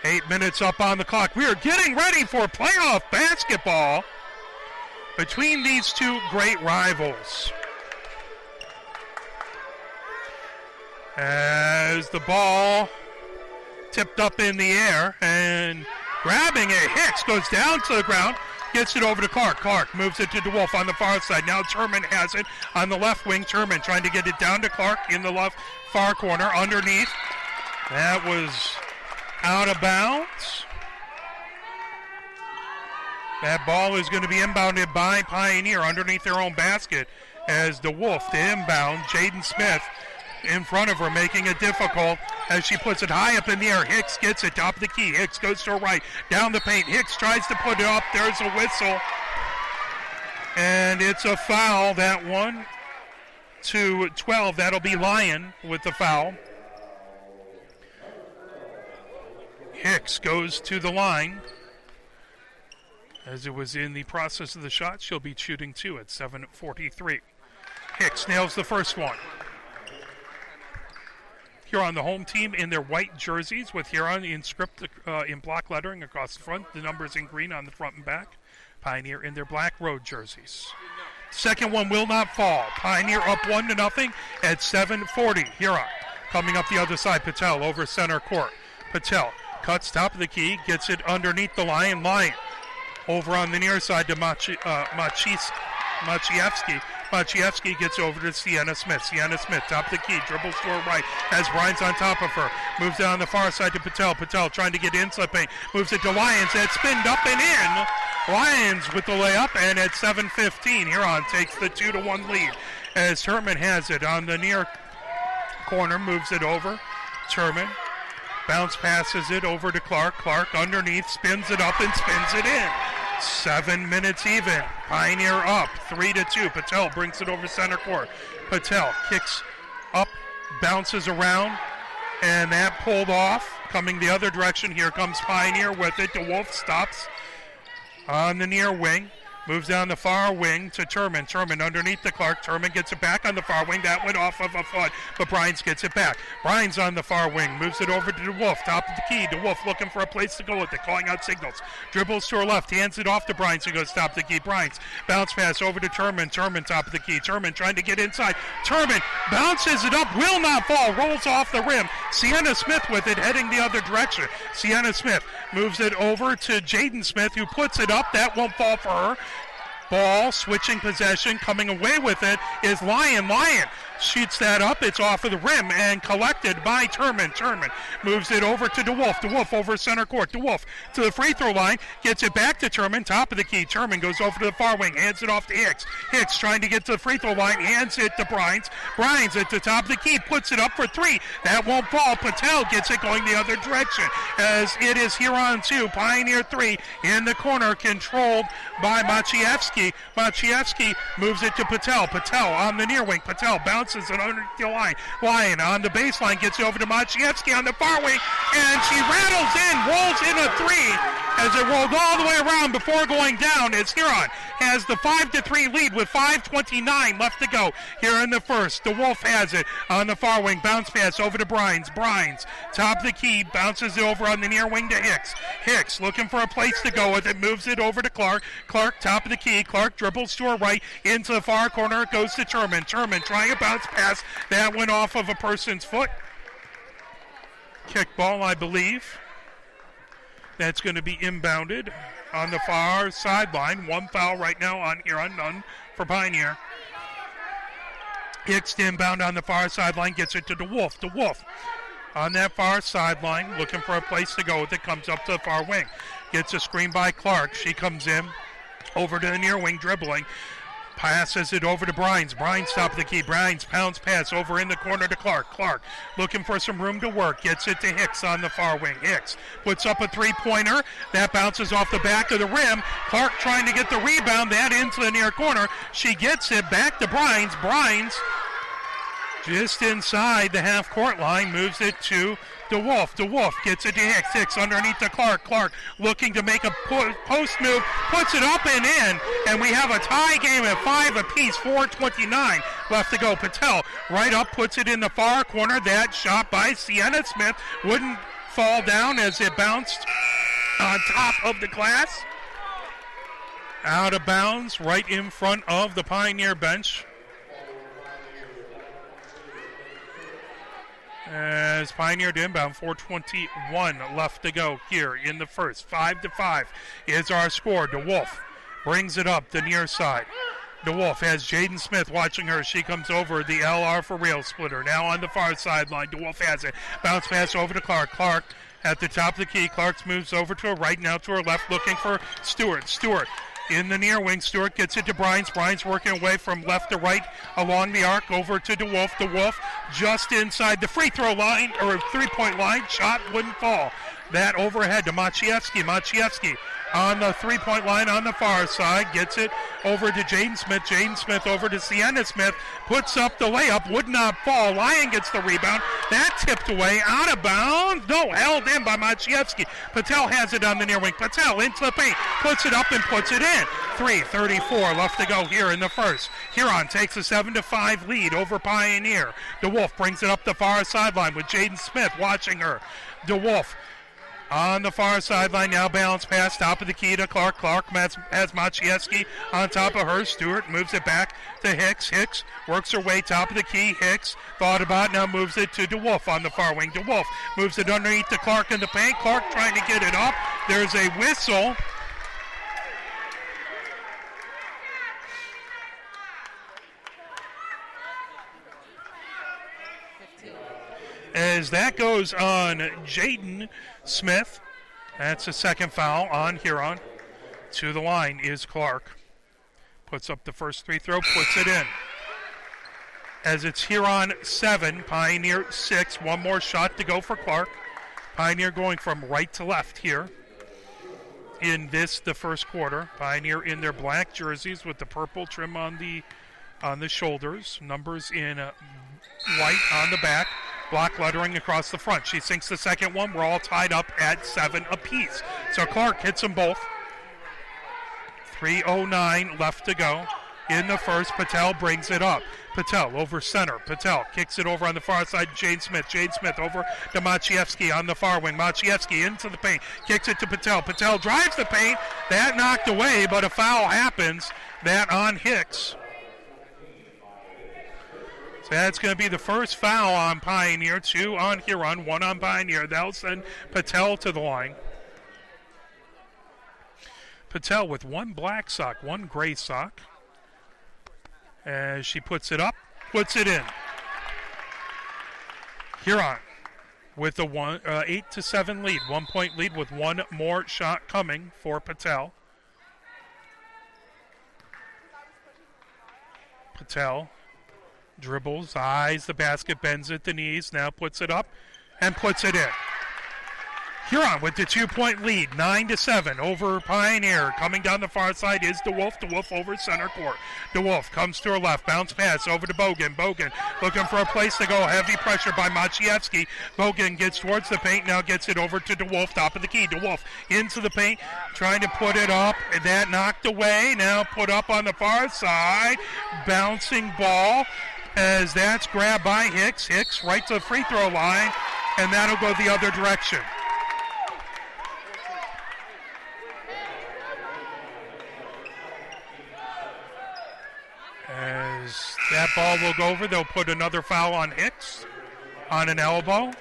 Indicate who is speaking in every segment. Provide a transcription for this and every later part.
Speaker 1: 8 minutes up on the clock. We are getting ready for playoff basketball between these two great rivals. As the ball tipped up in the air and grabbing it, Hicks goes down to the ground, gets it over to Clark. Clark moves it to DeWolf on the far side. Now Turman has it on the left wing. Turman trying to get it down to Clark in the left far corner underneath. That was out of bounds. That ball is going to be inbounded by Pioneer underneath their own basket as DeWolf to inbound. Jaden Smith in front of her, making it difficult as she puts it high up in the air. Hicks gets it, top of the key. Hicks goes to her right, down the paint. Hicks tries to put it up. There's a whistle. And it's a foul, that one. To 12, that'll be Lyon with the foul. Hicks goes to the line. As it was in the process of the shot, she'll be shooting two at 7:43. Hicks nails the first one. Huron, the home team, in their white jerseys with Huron in script in block lettering across the front. The numbers in green on the front and back. Pioneer in their black road jerseys. Second one will not fall. Pioneer up 1-0 at 7:40. Huron coming up the other side. Patel over center court. Patel cuts top of the key, gets it underneath the line. Lyon over on the near side to Maciejewski. Maciejewski gets over to Sienna Smith. Sienna Smith, top of the key, dribbles to her right as Bryant's on top of her. Moves it on the far side to Patel. Patel trying to get inside paint. Moves it to Lyons. That spinned up and in. Lyons with the layup, and at 7:15, Huron takes the 2-1 lead as Turman has it on the near corner. Moves it over. Turman bounce passes it over to Clark. Clark underneath, spins it up and spins it in. 7 minutes even. Pioneer up 3-2. Patel brings it over center court. Patel kicks up, bounces around, and that pulled off. Coming the other direction, here comes Pioneer with it. DeWolf stops on the near wing. Moves down the far wing to Turman. Turman underneath the Clark. Turman gets it back on the far wing. That went off of a foot, but Bryans gets it back. Bryans on the far wing. Moves it over to DeWolf. Top of the key. DeWolf looking for a place to go with it. Calling out signals. Dribbles to her left. Hands it off to Bryans who goes top of the key. Bryans bounce pass over to Turman. Turman top of the key. Turman trying to get inside. Turman bounces it up. Will not fall. Rolls off the rim. Sienna Smith with it heading the other direction. Sienna Smith moves it over to Jaden Smith who puts it up. That won't fall for her. Ball, switching possession, coming away with it is Lyon. Lyon shoots that up. It's off of the rim and collected by Turman. Turman moves it over to DeWolf. DeWolf over center court. DeWolf to the free throw line. Gets it back to Turman. Top of the key. Turman goes over to the far wing. Hands it off to Hicks. Hicks trying to get to the free throw line. Hands it to Bryans. Bryans at the top of the key. Puts it up for three. That won't fall. Patel gets it going the other direction as it is Huron 2. Pioneer 3 in the corner, controlled by Maciejewski. Maciejewski moves it to Patel. Patel on the near wing. Patel bounces it underneath the line. Lyon on the baseline gets it over to Maciejewski on the far wing, and she rattles in, rolls in a three as it rolled all the way around before going down as Huron has the 5-3 lead with 5:29 left to go here in the first. DeWolf has it on the far wing. Bounce pass over to Bryans. Bryans, top of the key, bounces it over on the near wing to Hicks. Hicks looking for a place to go with it. Moves it over to Clark. Clark, top of the key. Clark dribbles to her right into the far corner. It goes to Turman. Turman trying a bounce pass. That went off of a person's foot. Kick ball, I believe. That's going to be inbounded on the far sideline. One foul right now on Huron, none for Pioneer. Hicks to inbound on the far sideline, gets it to DeWolf. DeWolf on that far sideline, looking for a place to go with it, comes up to the far wing. Gets a screen by Clark. She comes in over to the near wing, dribbling. Passes it over to Bryans. Bryans top of the key. Bryans pounds pass over in the corner to Clark. Clark looking for some room to work. Gets it to Hicks on the far wing. Hicks puts up a three-pointer. That bounces off the back of the rim. Clark trying to get the rebound. That into the near corner. She gets it back to Bryans. Bryans just inside the half-court line. Moves it to DeWolf. DeWolf gets it to Hicks. Hicks underneath to Clark. Clark looking to make a post move. Puts it up and in. And we have a tie game at 5 apiece. 4:29 left to go. Patel right up, puts it in the far corner. That shot by Sienna Smith wouldn't fall down as it bounced on top of the glass. Out of bounds right in front of the Pioneer bench. As Pioneer to inbound, 4:21 left to go here in the first. 5-5 is our score. DeWolf brings it up the near side. DeWolf has Jaden Smith watching her. She comes over the LR for real splitter. Now on the far sideline. DeWolf has it. Bounce pass over to Clark. Clark at the top of the key. Clark moves over to her right, now to her left, looking for Stewart. Stewart in the near wing. Stewart gets it to Bryans. Bryans working away from left to right along the arc over to DeWolf. DeWolf just inside the free throw line or 3-point line. Shot wouldn't fall. That overhead to Maciejewski. Maciejewski on the 3-point line on the far side. Gets it over to Jaden Smith. Jaden Smith over to Sienna Smith. Puts up the layup. Would not fall. Lyon gets the rebound. That tipped away. Out of bounds. No, held in by Maciejewski. Patel has it on the near wing. Patel into the paint. Puts it up and puts it in. 3:34 left to go here in the first. Huron takes a 7-5 lead over Pioneer. DeWolf brings it up the far sideline with Jaden Smith watching her. DeWolf on the far sideline now, bounce pass, top of the key to Clark. Clark has Maciejewski on top of her. Stewart moves it back to Hicks. Hicks works her way top of the key. Hicks thought about it, now moves it to DeWolf on the far wing. DeWolf moves it underneath to Clark in the paint. Clark trying to get it up. There's a whistle. As that goes on Jaden Smith. That's a second foul on Huron. To the line is Clark. Puts up the first free throw, puts it in. As it's Huron 7, Pioneer 6. One more shot to go for Clark. Pioneer going from right to left here in this, the first quarter. Pioneer in their black jerseys with the purple trim on the shoulders. Numbers in white on the back. Block lettering across the front. She sinks the second one. We're all tied up at 7 apiece. So Clark hits them both. 3:09 left to go in the first. Patel brings it up. Patel over center. Patel kicks it over on the far side to Jade Smith. Jade Smith over to Maciejewski on the far wing. Maciejewski into the paint. Kicks it to Patel. Patel drives the paint. That knocked away, but a foul happens. That on Hicks. That's going to be the first foul on Pioneer, 2 on Huron, 1 on Pioneer. That'll send Patel to the line. Patel with 1 black sock, 1 gray sock. As she puts it up, puts it in. Huron with a 8-7 lead, 1-point lead with 1 more shot coming for Patel. Patel dribbles, eyes the basket, bends at the knees, now puts it up and puts it in. Huron with the 2-point lead, 9-7 over Pioneer. Coming down the far side is DeWolf. DeWolf over center court. DeWolf comes to her left, bounce pass over to Bogan. Bogan looking for a place to go. Heavy pressure by Maciejewski. Bogan gets towards the paint, now gets it over to DeWolf, top of the key. DeWolf into the paint, trying to put it up. That knocked away, now put up on the far side. Bouncing ball as that's grabbed by Hicks. Hicks right to the free throw line, and that'll go the other direction. As that ball will go over, they'll put another foul on Hicks on an elbow.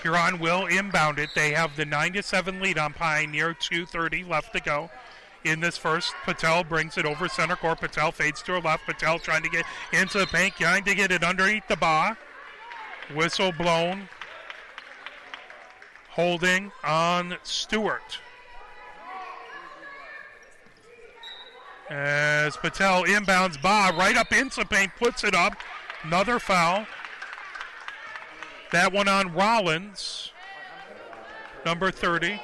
Speaker 1: Huron will inbound it. They have the 9-7 lead on Pioneer, 2:30 left to go in this first. Patel brings it over center court. Patel fades to her left. Patel trying to get into the paint, trying to get it underneath the bar. Whistle blown. Holding on Stewart. As Patel inbounds Ba right up into the paint, puts it up. Another foul. That one on Rollins, number 30.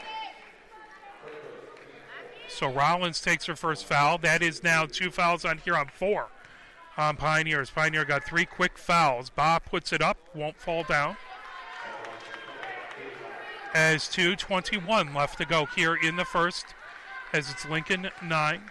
Speaker 1: So Rollins takes her first foul. That is now 2 fouls on Huron, 4 on Pioneers. Pioneer got 3 quick fouls. Ba puts it up, won't fall down. As 2:21 left to go here in the first, as it's Lincoln 9.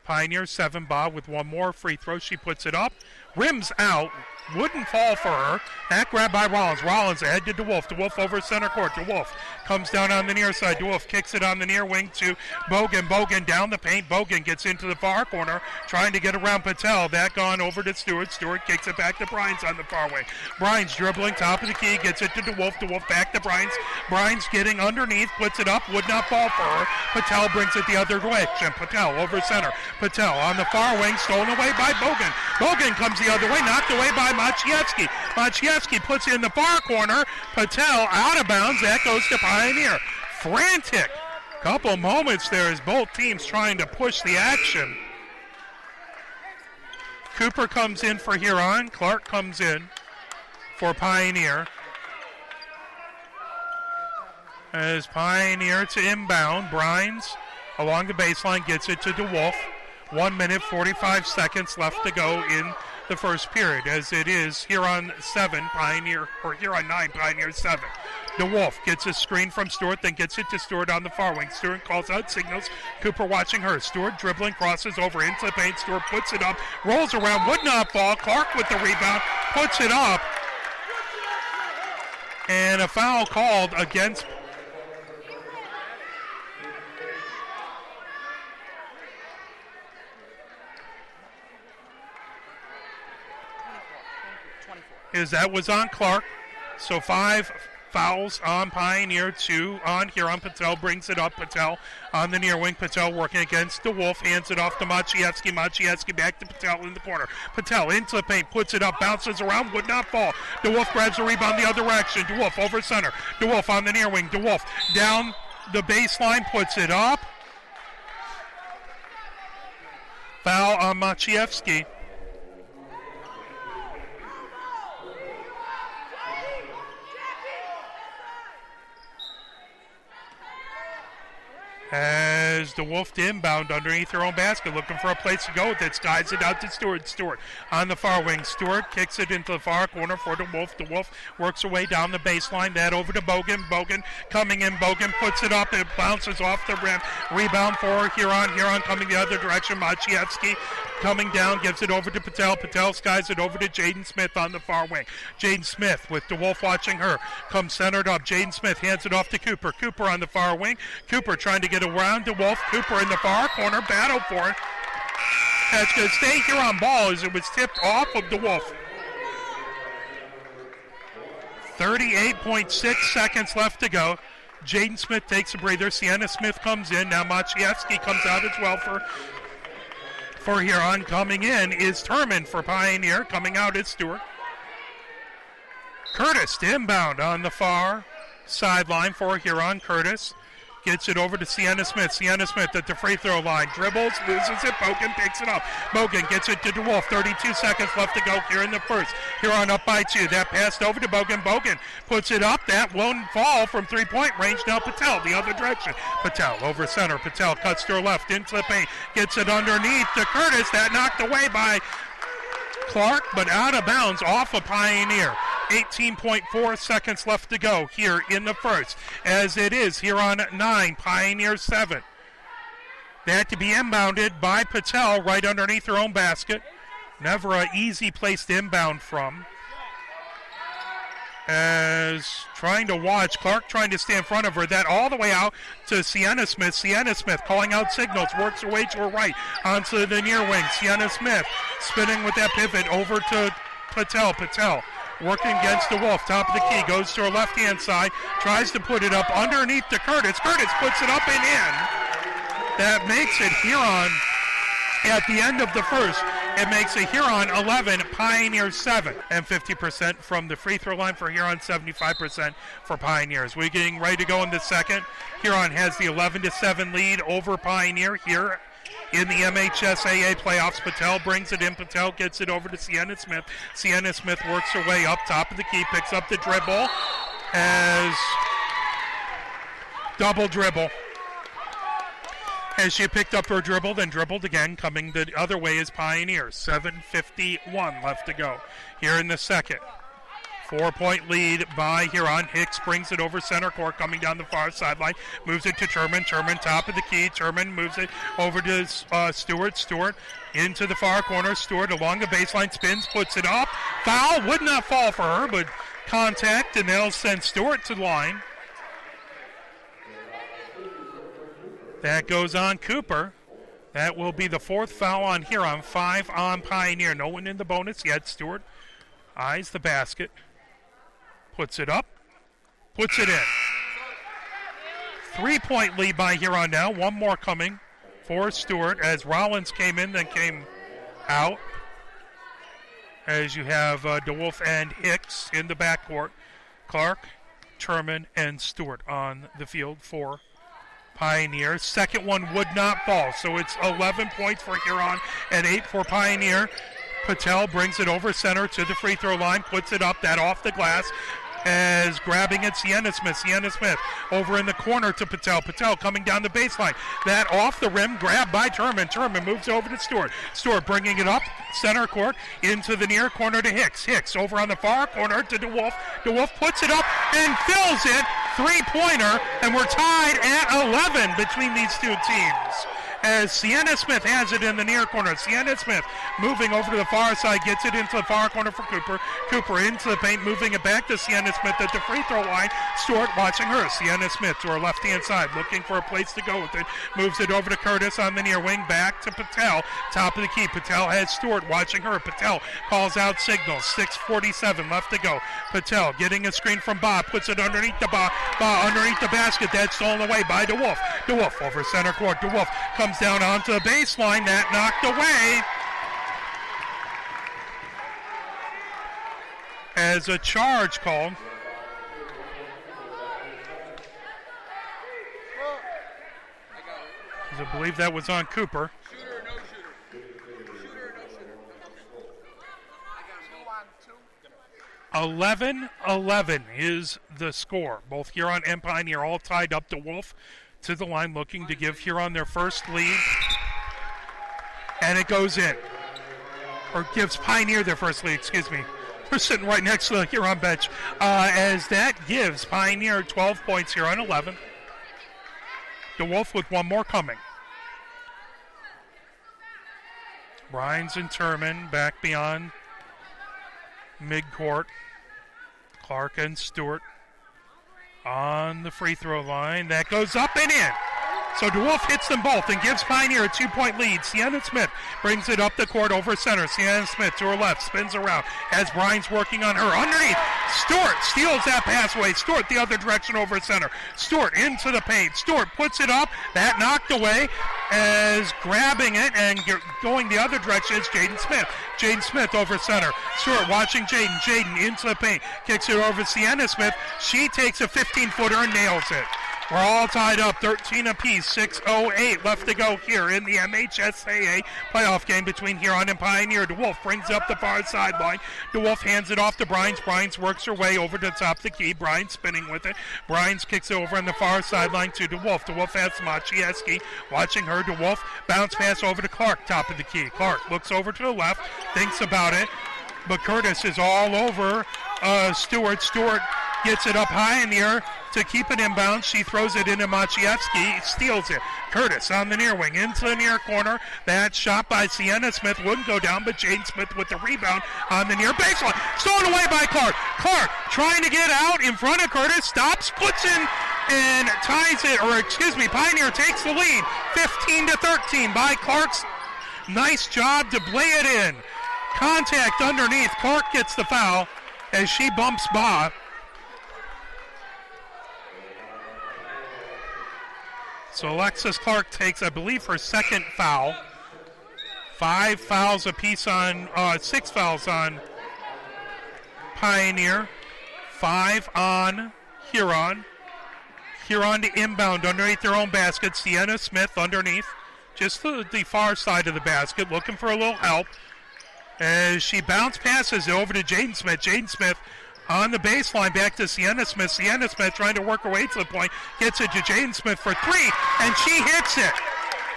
Speaker 1: Pioneer 7, Bob with 1 more free throw. She puts it up. Rims out. wouldn't fall for her. That grab by Rollins. Rollins ahead to DeWolf. DeWolf over center court. DeWolf comes down on the near side. DeWolf kicks it on the near wing to Bogan. Bogan down the paint. Bogan gets into the far corner, trying to get around Patel. That gone over to Stewart. Stewart kicks it back to Bryans on the far wing. Bryans dribbling, top of the key, gets it to DeWolf. DeWolf back to Bryans. Bryans getting underneath, puts it up, would not fall for her. Patel brings it the other direction. Patel over center. Patel on the far wing, stolen away by Bogan. Bogan comes the other way, knocked away by Maciejewski. Maciejewski puts it in the far corner. Patel out of bounds. That goes to Pioneer. Frantic couple moments there as both teams trying to push the action. Cooper comes in for Huron. Clark comes in for Pioneer. As Pioneer to inbound, Bryans along the baseline gets it to DeWolf. 1 minute, 45 seconds left to go in the first period, as it is Huron 7, Pioneer, or Huron 9, Pioneer 7. DeWolf gets a screen from Stewart, then gets it to Stewart on the far wing. Stewart calls out signals. Cooper watching her. Stewart dribbling, crosses over into the paint. Stewart puts it up, rolls around, would not fall. Clark with the rebound, puts it up. And a foul called against that was on Clark. So 5 fouls on Pioneer, 2 on Huron. Patel brings it up. Patel on the near wing. Patel working against DeWolf. Hands it off to Maciejewski. Maciejewski back to Patel in the corner. Patel into the paint. Puts it up. Bounces around. Would not fall. DeWolf grabs the rebound the other direction. DeWolf over center. DeWolf on the near wing. DeWolf down the baseline. Puts it up. Foul on Maciejewski. As DeWolf to inbound underneath her own basket, looking for a place to go with it. Skies it out to Stewart. Stewart on the far wing. Stewart kicks it into the far corner for DeWolf. DeWolf works her way down the baseline. That over to Bogan. Bogan coming in. Bogan puts it up. It bounces off the rim. Rebound for Huron. Huron coming the other direction. Maciejewski coming down, gives it over to Patel. Patel skies it over to Jaden Smith on the far wing. Jaden Smith with DeWolf watching her. Comes centered up. Jaden Smith hands it off to Cooper. Cooper on the far wing. Cooper trying to get around DeWolf. Cooper in the far corner. Battle for it. That's going to stay here on ball as it was tipped off of DeWolf. 38.6 seconds left to go. Jaden Smith takes a breather. Sienna Smith comes in. Now Maciejewski comes out as well for Huron. Coming in is Turman for Pioneer. Coming out is Stewart. Curtis to inbound on the far sideline for Huron. Curtis gets it over to Sienna Smith. Sienna Smith at the free throw line. Dribbles, loses it. Bogan picks it up. Bogan gets it to DeWolf. 32 seconds left to go here in the first. Huron up by 2. That passed over to Bogan. Bogan puts it up. That won't fall from three-point range. Now Patel the other direction. Patel over center. Patel cuts to her left into the paint. Gets it underneath to Curtis. That knocked away by Clark, but out of bounds off of Pioneer. 18.4 seconds left to go here in the first, as it is Huron 9, Pioneer 7. That to be inbounded by Patel right underneath her own basket. Never an easy place to inbound from. As trying to watch, Clark trying to stay in front of her. That all the way out to Sienna Smith. Sienna Smith calling out signals, works her way to her right onto the near wing. Sienna Smith spinning with that pivot over to Patel. Patel working against DeWolf, top of the key, goes to her left-hand side, tries to put it up underneath to Curtis. Curtis puts it up and in. That makes it Huron at the end of the first. It makes it Huron 11, Pioneer 7, and 50% from the free throw line for Huron, 75% for Pioneers. We're getting ready to go in the second. Huron has the 11-7 lead over Pioneer here in the MHSAA playoffs. Patel brings it in. Patel gets it over to Sienna Smith. Sienna Smith works her way up top of the key, picks up the dribble as double dribble. As she picked up her dribble, then dribbled again. Coming the other way is Pioneers. 7:51 left to go here in the second. 4-point lead by Huron. Hicks brings it over center court, coming down the far sideline. Moves it to Turman. Turman, top of the key. Turman moves it over to Stewart. Stewart into the far corner. Stewart along the baseline, spins, puts it up. Foul would not fall for her, but contact, and they'll send Stewart to the line. That goes on Cooper. That will be the 4th foul on Huron. 5 on Pioneer. No one in the bonus yet. Stewart eyes the basket. Puts it up. Puts it in. 3-point lead by Huron now. One more coming for Stewart as Rollins came in, then came out. As you have DeWolf and Hicks in the backcourt. Clark, Turman, and Stewart on the field for Pioneer. Second one would not fall, so it's 11 points for Huron and 8 for Pioneer. Patel brings it over center to the free throw line, puts it up, that off the glass, as grabbing it Sienna Smith. Sienna Smith over in the corner to Patel. Patel coming down the baseline. That off the rim, grabbed by Turman. Turman moves over to Stewart. Stewart bringing it up, center court, into the near corner to Hicks. Hicks over on the far corner to DeWolf. DeWolf puts it up and fills it. 3-pointer, and we're tied at 11 between these two teams. As Sienna Smith has it in the near corner. Sienna Smith moving over to the far side, gets it into the far corner for Cooper. Cooper into the paint, moving it back to Sienna Smith at the free throw line. Stewart watching her. Sienna Smith to her left-hand side, looking for a place to go with it. Moves it over to Curtis on the near wing, back to Patel. Top of the key. Patel has Stewart watching her. Patel calls out signals. 6:47 left to go. Patel getting a screen from Bob, puts it underneath the underneath the basket. That's stolen away by DeWolf. DeWolf over center court. DeWolf comes down onto the baseline. That knocked away. As a charge called. I believe that was on Cooper.
Speaker 2: Shooter or no shooter? Shooter or no shooter?
Speaker 1: 11-11 is the score. Both Huron and Pioneer all tied up. DeWolf to the line, looking to give Huron their first lead. And it goes in. Or gives Pioneer their first lead, excuse me. We're sitting right next to the Huron bench. As that gives Pioneer 12 points here on 11. DeWolf with one more coming. Rhines and Turman back beyond midcourt. Clark and Stewart on the free throw line. That goes up and in. So DeWolf hits them both and gives Pioneer a 2-point lead. Sienna Smith brings it up the court over center. Sienna Smith to her left, spins around as Rhines working on her. Underneath, Stewart steals that pass away. Stewart the other direction over center. Stewart into the paint. Stewart puts it up. That knocked away as grabbing it and going the other direction is Jaden Smith. Jaden Smith over center. Stewart watching Jaden. Jaden into the paint. Kicks it over to Sienna Smith. She takes a 15-footer and nails it. We're all tied up, 13 apiece, 6:08 left to go here in the MHSAA playoff game between Huron and Pioneer. DeWolf brings up the far sideline. DeWolf hands it off to Bryans. Bryans works her way over to the top of the key. Bryans spinning with it. Bryans kicks it over on the far sideline to DeWolf. DeWolf has Maciejewski watching her. DeWolf bounce pass over to Clark, top of the key. Clark looks over to the left, thinks about it, but Curtis is all over Stewart. Stewart gets it up high in the air to keep it inbound. She throws it into Maciejewski, steals it. Curtis on the near wing, into the near corner. That shot by Sienna Smith wouldn't go down, but Jane Smith with the rebound on the near baseline. Stolen away by Clark. Clark trying to get out in front of Curtis, stops, puts in, and ties it, or excuse me, Pioneer takes the lead, 15-13 by Clark's. Nice job to play it in. Contact underneath. Clark gets the foul as she bumps Ba. So Alexis Clark takes, I believe, her second foul. 5 fouls apiece on, 6 fouls on Pioneer. 5 on Huron. Huron to inbound underneath their own basket. Sienna Smith underneath, just the far side of the basket, looking for a little help. As she bounce passes it over to Jaden Smith. Jaden Smith on the baseline, back to Sienna Smith. Sienna Smith trying to work her way to the point. Gets it to Jaden Smith for 3, and she hits it.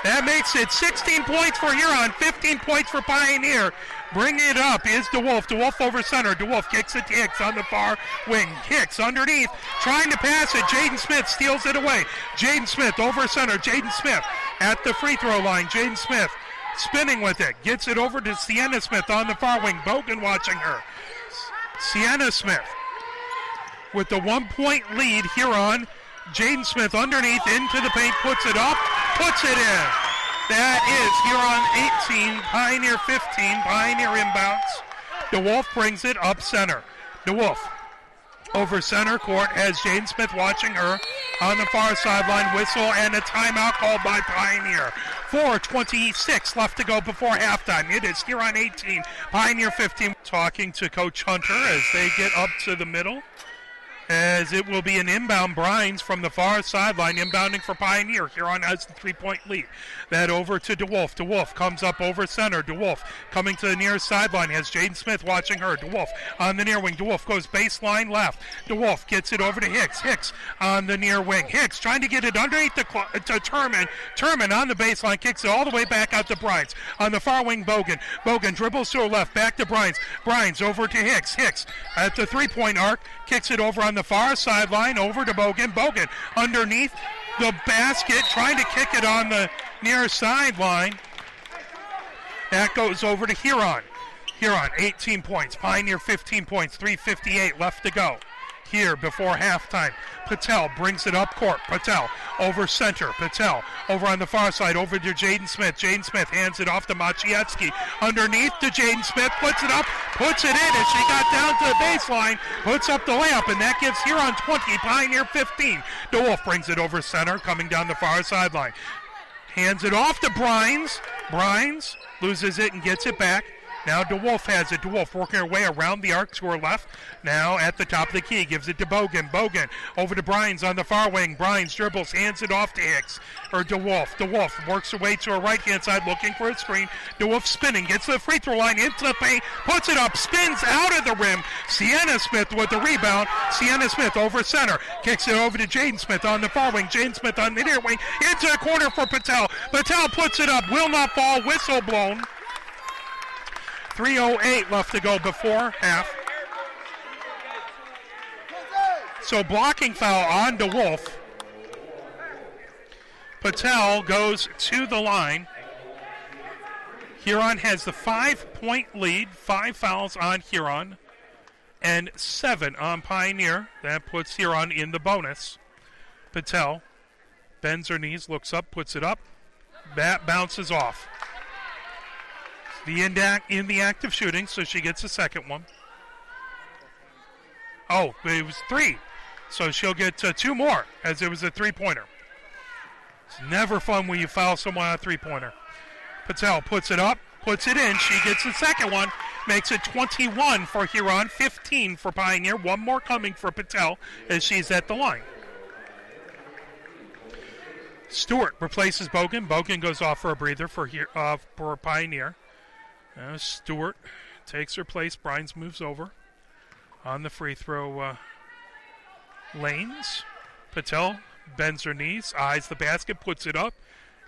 Speaker 1: That makes it 16 points for Huron, 15 points for Pioneer. Bringing it up is DeWolf. DeWolf over center. DeWolf kicks it to Hicks on the far wing. Hicks underneath, trying to pass it. Jaden Smith steals it away. Jaden Smith over center. Jaden Smith at the free throw line. Jaden Smith spinning with it. Gets it over to Sienna Smith on the far wing. Bogan watching her. Sienna Smith with the 1 point lead. Huron. Jaden Smith underneath into the paint. Puts it up. Puts it in. That is Huron 18, Pioneer 15. Pioneer inbounds. DeWolf brings it up center. DeWolf over center court as Jaden Smith watching her on the far sideline. Whistle and a timeout called by Pioneer. 4:26 left to go before halftime. It is Huron 18, Pioneer 15. Talking to Coach Hunter as they get up to the middle. As it will be an inbound. Brines from the far sideline inbounding for Pioneer. Huron has the 3 point lead. That over to DeWolf. DeWolf comes up over center. DeWolf coming to the near sideline has Jaden Smith watching her. DeWolf on the near wing. DeWolf goes baseline left. DeWolf gets it over to Hicks. Hicks on the near wing. Hicks trying to get it underneath to Turman. Turman on the baseline kicks it all the way back out to Brines. On the far wing, Bogan. Bogan dribbles to her left. Back to Brines. Brines over to Hicks. Hicks at the 3 point arc. Kicks it over on the far sideline over to Bogan. Bogan underneath the basket, trying to kick it on the near sideline. That goes over to Huron. Huron 18 points. Pioneer 15 points. 3:58 left to go here before halftime. Patel brings it up court. Patel over center. Patel over on the far side over to Jaden Smith. Jaden Smith hands it off to Maciejewski. Underneath to Jaden Smith. Puts it up. Puts it in as she got down to the baseline. Puts up the layup, and that gives Huron 20. Pioneer 15. DeWolf brings it over center, coming down the far sideline. Hands it off to Brines. Brines loses it and gets it back. Now DeWolf has it. DeWolf working her way around the arc to her left. Now at the top of the key. Gives it to Bogan. Bogan over to Brines on the far wing. Brines dribbles. Hands it off to Hicks. Or DeWolf. DeWolf works her way to her right-hand side looking for a screen. DeWolf spinning. Gets to the free throw line. Into the paint. Puts it up. Spins out of the rim. Sienna Smith with the rebound. Sienna Smith over center. Kicks it over to Jaden Smith on the far wing. Jaden Smith on the near wing. Into the corner for Patel. Patel puts it up. Will not fall. Whistle blown. 3:08 left to go before half. So blocking foul on DeWolf. Patel goes to the line. Huron has the 5 point lead. 5 fouls on Huron and 7 on Pioneer. That puts Huron in the bonus. Patel bends her knees, looks up, puts it up. That bounces off. In the act of shooting, so she gets a second one. Oh, it was 3. So she'll get 2 more, as it was a 3-pointer. It's never fun when you foul someone on a 3-pointer. Patel puts it up, puts it in. She gets the second one, makes it 21 for Huron, 15 for Pioneer. 1 more coming for Patel as she's at the line. Stewart replaces Bogan. Bogan goes off for a breather for Pioneer. Stewart takes her place. Brines moves over on the free throw lanes. Patel bends her knees, eyes the basket, puts it up,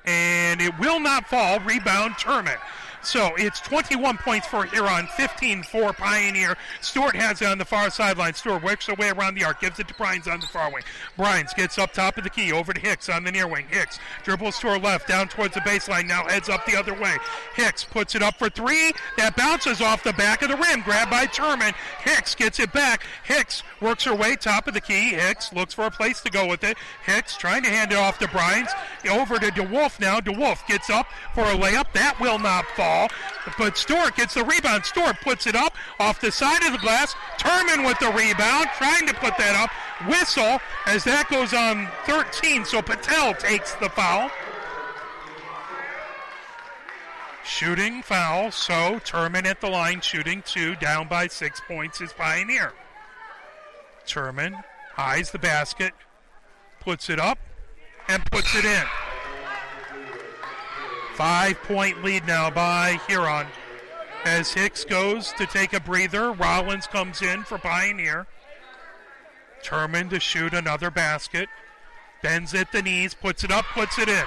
Speaker 1: and it will not fall. Rebound, Turman. So it's 21 points for Huron, 15 for Pioneer. Stewart has it on the far sideline. Stewart works her way around the arc, gives it to Brines on the far wing. Brines gets up top of the key, over to Hicks on the near wing. Hicks dribbles to her left, down towards the baseline, now heads up the other way. Hicks puts it up for 3. That bounces off the back of the rim, grabbed by Turman. Hicks gets it back. Hicks works her way top of the key. Hicks looks for a place to go with it. Hicks trying to hand it off to Brines. Over to DeWolf now. DeWolf gets up for a layup. That will not fall. But Stewart gets the rebound. Stewart puts it up off the side of the glass. Turman with the rebound, trying to put that up. Whistle as that goes on 13. So Patel takes the foul. Shooting foul. So Turman at the line shooting 2. Down by 6 points is Pioneer. Turman eyes the basket, puts it up, and puts it in. 5 point lead now by Huron. As Hicks goes to take a breather, Rollins comes in for Pioneer. Turman to shoot another basket. Bends at the knees, puts it up, puts it in.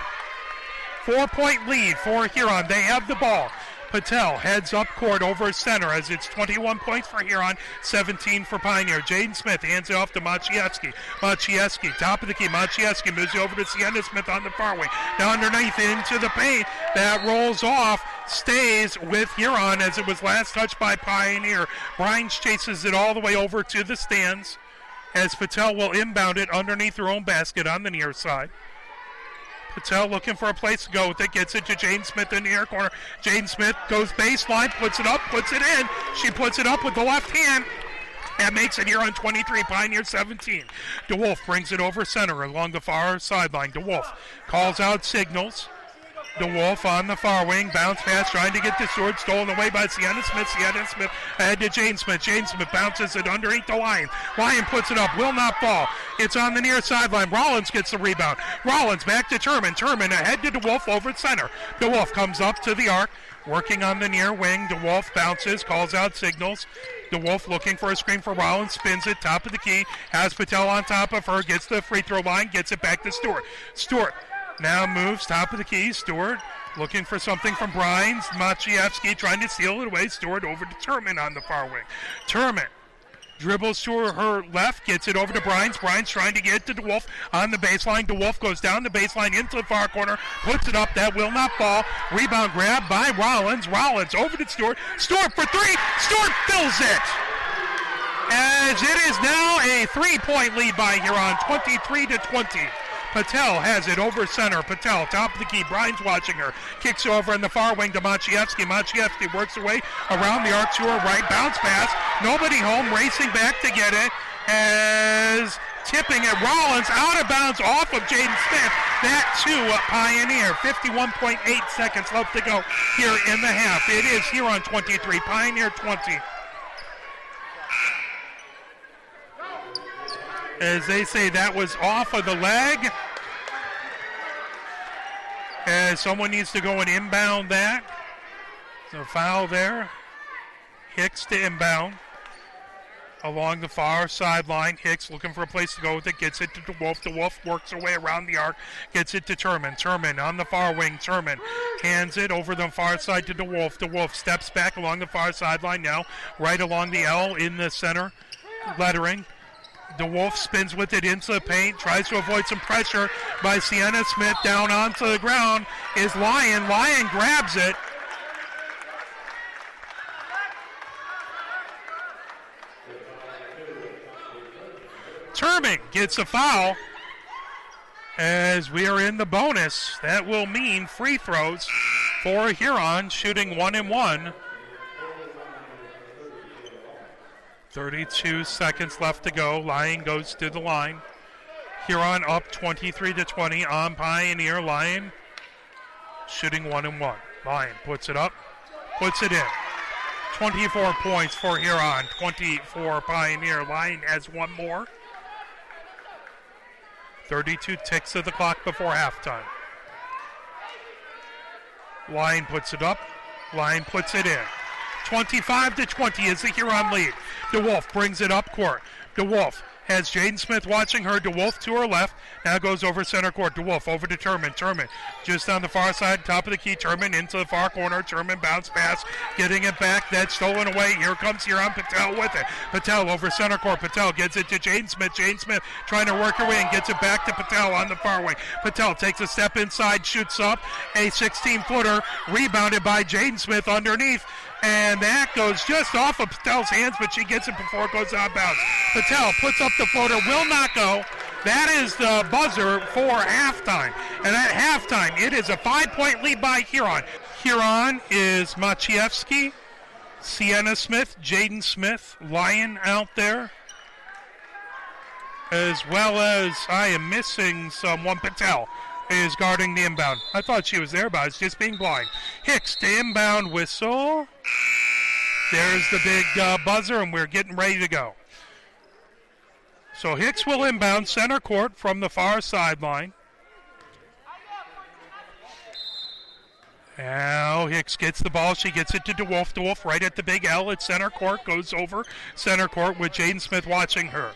Speaker 1: 4-point lead for Huron. They have the ball. Patel heads up court over center as it's 21 points for Huron, 17 for Pioneer. Jaden Smith hands it off to Maciejewski. Maciejewski, top of the key. Maciejewski moves it over to Sienna Smith on the far wing. Now underneath into the paint. That rolls off, stays with Huron as it was last touched by Pioneer. Brines chases it all the way over to the stands as Patel will inbound it underneath her own basket on the near side. Patel looking for a place to go with it, gets it to Jaden Smith in the air corner. Jaden Smith goes baseline, puts it up, puts it in. She puts it up with the left hand. That makes it here on 23, Pioneer 17. DeWolf brings it over center along the far sideline. DeWolf calls out signals. DeWolf on the far wing, bounce pass, trying to get the sword, stolen away by Sienna Smith. Sienna Smith ahead to Jane Smith. Jane Smith bounces it underneath the Lion. Lion puts it up, will not fall. It's on the near sideline. Rollins gets the rebound. Rollins back to Turman. Turman ahead to DeWolf over at center. DeWolf comes up to the arc, working on the near wing. DeWolf bounces, calls out signals. DeWolf looking for a screen for Rollins, spins it, top of the key, has Patel on top of her, gets the free throw line, gets it back to Stewart. Stewart now moves, top of the key. Stewart looking for something from Brines. Maciejewski trying to steal it away. Stewart over to Turman on the far wing. Turman dribbles to her left, gets it over to Brines. Brines trying to get it to DeWolf on the baseline. DeWolf goes down the baseline into the far corner, puts it up. That will not fall. Rebound grab by Rollins. Rollins over to Stewart. Stewart for three. Stewart fills it. As it is now a 3-point lead by Huron, 23-20. Patel has it over center. Patel, top of the key. Brines watching her. Kicks over in the far wing to Maciejewski. Maciejewski works away around the arc to her right. Bounce pass. Nobody home. Racing back to get it. As tipping it. Rollins out of bounds off of Jaden Smith. That to Pioneer. 51.8 seconds left to go here in the half. It is Huron 23. Pioneer 20. As they say, that was off of the leg. As someone needs to go and inbound that. So foul there. Hicks to inbound along the far sideline. Hicks looking for a place to go with it. Gets it to DeWolf. DeWolf works her way around the arc. Gets it to Turman. Turman on the far wing. Turman hands it over the far side to DeWolf. DeWolf steps back along the far sideline now. Right along the L in the center lettering. DeWolf spins with it into the paint, tries to avoid some pressure by Sienna Smith. Down onto the ground is Lion. Lion grabs it. Turman gets a foul as we are in the bonus. That will mean free throws for Huron, shooting 1-1. 32 seconds left to go. Lion goes to the line. Huron up 23-20 on Pioneer. Lion shooting 1-1. Lion puts it up, puts it in. 24 points for Huron, 24 Pioneer. Lion has one more. 32 ticks of the clock before halftime. Lion puts it up. Lion puts it in. 25-20 is the Huron lead. DeWolf brings it up court. DeWolf has Jaden Smith watching her. DeWolf to her left. Now goes over center court. DeWolf over to Turman. Turman just on the far side, top of the key. Turman into the far corner. Turman bounce pass, getting it back. That's stolen away. Here comes Huron. Patel with it. Patel over center court. Patel gets it to Jaden Smith. Jaden Smith trying to work her way and gets it back to Patel on the far wing. Patel takes a step inside, shoots up. A 16-footer rebounded by Jaden Smith underneath. And that goes just off of Patel's hands, but she gets it before it goes out of bounds. Patel puts up the floater, will not go. That is the buzzer for halftime. And at halftime, it is a 5-point lead by Huron. Huron is Maciejewski, Sienna Smith, Jaden Smith, Lion out there, as well as I am missing someone. Patel is guarding the inbound. I thought she was there, but I was just being blind. Hicks to inbound whistle. There's the big buzzer, and we're getting ready to go. So Hicks will inbound center court from the far sideline. Now Hicks gets the ball. She gets it to DeWolf. DeWolf right at the big L at center court. Goes over center court with Jaden Smith watching her.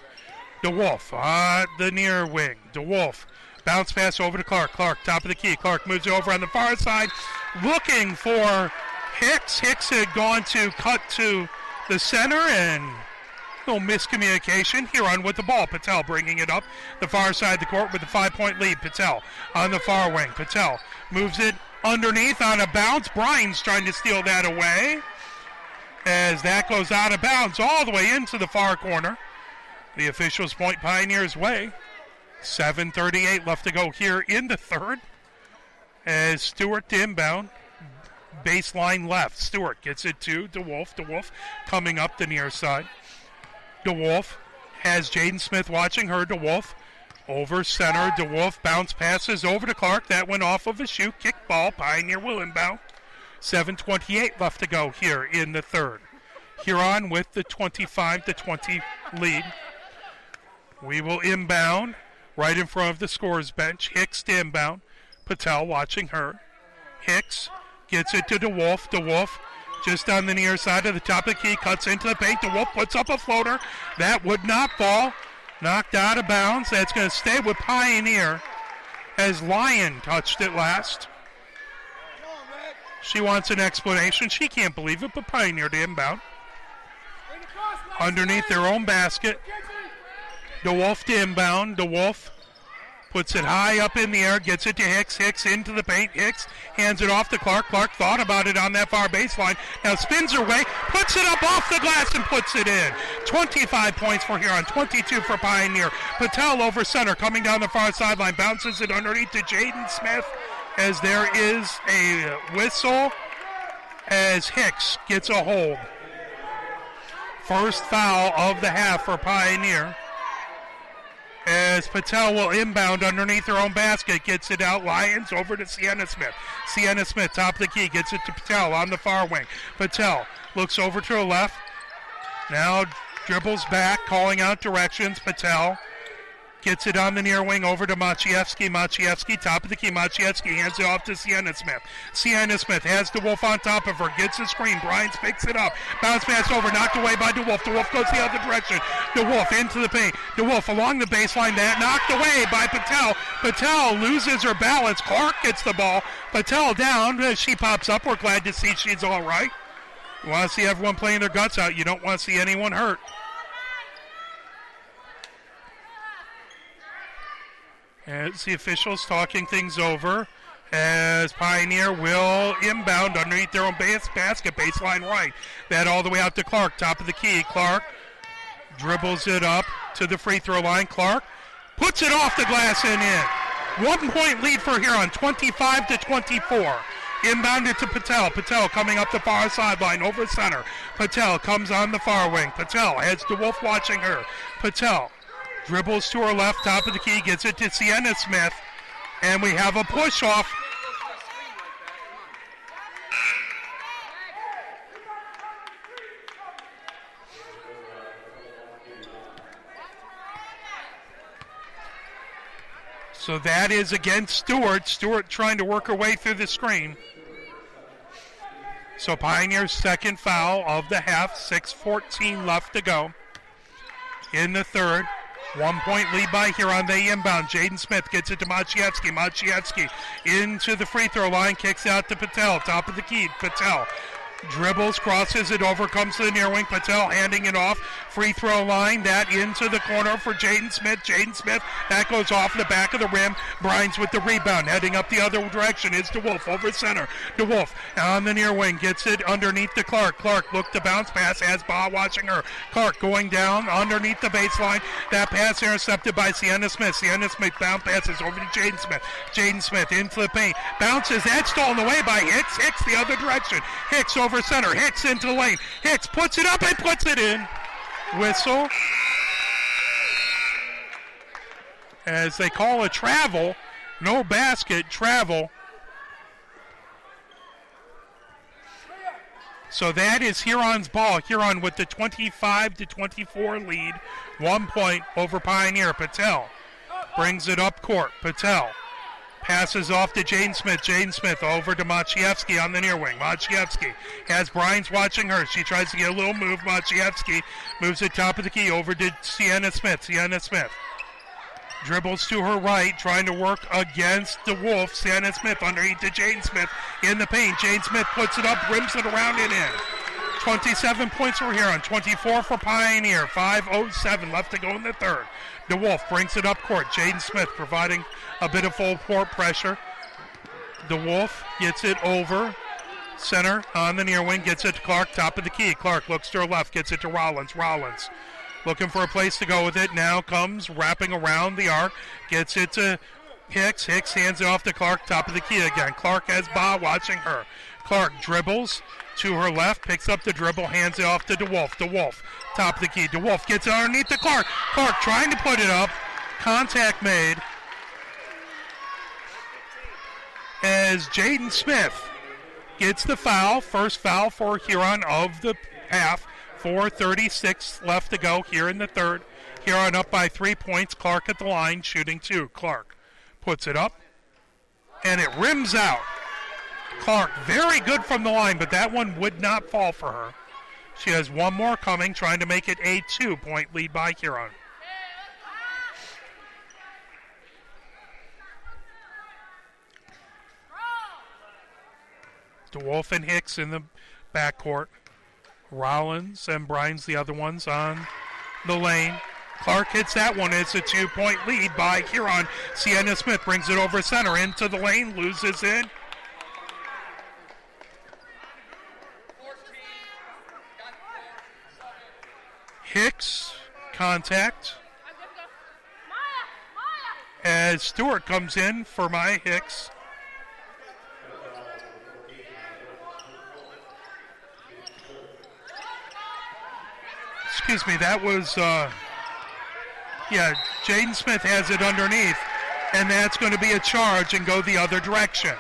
Speaker 1: DeWolf the near wing. DeWolf Bounce pass over to Clark. Clark, top of the key. Clark moves it over on the far side, looking for Hicks. Hicks had gone to cut to the center, and no miscommunication. Huron with the ball. Patel bringing it up the far side of the court with a 5-point lead. Patel on the far wing. Patel moves it underneath on a bounce. Bryan's trying to steal that away as that goes out of bounds all the way into the far corner. The officials point Pioneers' way. 7:38 left to go here in the third as Stewart to inbound. Baseline left. Stewart gets it to DeWolf. DeWolf coming up the near side. DeWolf has Jaden Smith watching her. DeWolf over center. DeWolf bounce passes over to Clark. That went off of a shoe. Kick ball. Pioneer will inbound. 7:28 left to go here in the third. Huron with the 25-20 lead. We will inbound right in front of the scorer's bench. Hicks to inbound. Patel watching her. Hicks gets it to DeWolf. DeWolf just on the near side of the top of the key. Cuts into the paint. DeWolf puts up a floater. That would not fall. Knocked out of bounds. That's going to stay with Pioneer as Lyon touched it last. She wants an explanation. She can't believe it, but Pioneer to inbound. Underneath their own basket. DeWolf to inbound. DeWolf puts it high up in the air, gets it to Hicks. Hicks into the paint. Hicks hands it off to Clark. Clark thought about it on that far baseline. Now spins her way, puts it up off the glass and puts it in. 25 points for Huron, 22 for Pioneer. Patel over center, coming down the far sideline, bounces it underneath to Jaden Smith as there is a whistle as Hicks gets a hold. First foul of the half for Pioneer. As Patel will inbound underneath her own basket, gets it out. Lyons over to Sienna Smith. Sienna Smith, top of the key, gets it to Patel on the far wing. Patel looks over to her left. Now dribbles back, calling out directions. Patel gets it on the near wing over to Maciejewski. Maciejewski, top of the key. Maciejewski hands it off to Sienna Smith. Sienna Smith has DeWolf on top of her. Gets the screen. Bryant picks it up. Bounce pass over. Knocked away by DeWolf. DeWolf goes the other direction. DeWolf into the paint. DeWolf along the baseline. That knocked away by Patel. Patel loses her balance. Clark gets the ball. Patel down. As she pops up, we're glad to see she's all right. You want to see everyone playing their guts out. You don't want to see anyone hurt. As the officials talking things over, as Pioneer will inbound underneath their own basket, baseline right. That all the way out to Clark, top of the key. Clark dribbles it up to the free throw line. Clark puts it off the glass and in. 1 point lead for Huron, 25-24. Inbounded to Patel. Patel coming up the far sideline over center. Patel comes on the far wing. Patel has DeWolf watching her. Patel dribbles to her left, top of the key, gets it to Sienna Smith, and we have a push-off. So that is against Stewart. Stewart trying to work her way through the screen. So Pioneer's second foul of the half, 6:14 left to go in the third. 1 point lead by Huron. They inbound. Jaden Smith gets it to Maciejewski. Maciejewski into the free throw line. Kicks out to Patel. Top of the key. Patel dribbles, crosses it over, comes to the near wing. Patel handing it off. Free throw line. That into the corner for Jaden Smith. Jaden Smith. That goes off the back of the rim. Brines with the rebound. Heading up the other direction is DeWolf over center. DeWolf on the near wing. Gets it underneath to Clark. Clark looked to bounce pass. Has Ba watching her. Clark going down underneath the baseline. That pass intercepted by Sienna Smith. Sienna Smith bounce passes over to Jaden Smith. Jaden Smith into the paint. Bounces. That's stolen away by Hicks. Hicks the other direction. Hicks over center. Hicks into the lane. Hicks puts it up and puts it in. Whistle. As they call a travel. No basket. Travel. So that is Huron's ball. Huron with the 25-24 lead. 1 point over Pioneer. Patel brings it up court. Patel passes off to Jaden Smith. Jaden Smith over to Maciejewski on the near wing. Maciejewski has Brines watching her. She tries to get a little move. Maciejewski moves it top of the key over to Sienna Smith. Sienna Smith Dribbles to her right, trying to work against the Wolf. Sienna Smith underneath to Jane Smith in the paint. Jane Smith puts it up, rims it around and in. 27 points for Huron, 24 for Pioneer. 5:07 left to go in the third. DeWolf brings it up court. Jaden Smith providing a bit of full court pressure. DeWolf gets it over center on the near wing, gets it to Clark, top of the key. Clark looks to her left, gets it to Rollins. Rollins looking for a place to go with it. Now comes wrapping around the arc, gets it to Hicks. Hicks hands it off to Clark, top of the key again. Clark has Ba watching her. Clark dribbles to her left, picks up the dribble, hands it off to DeWolf. DeWolf, top of the key. DeWolf gets it underneath to Clark. Clark trying to put it up. Contact made as Jaden Smith gets the foul. First foul for Huron of the half. 4:36 left to go here in the third. Huron up by 3 points. Clark at the line, shooting 2. Clark puts it up, and it rims out. Clark very good from the line, but that one would not fall for her. She has one more coming, trying to make it a 2-point lead by Huron. DeWolf and Hicks in the backcourt. Rollins and Bryan's the other ones on the lane. Clark hits that one. It's a 2-point lead by Huron. Sienna Smith brings it over center into the lane, loses it. Hicks, contact. As Stewart comes in for Maya Hicks. Excuse me, that was, Jaden Smith has it underneath, and that's going to be a charge and go the other direction.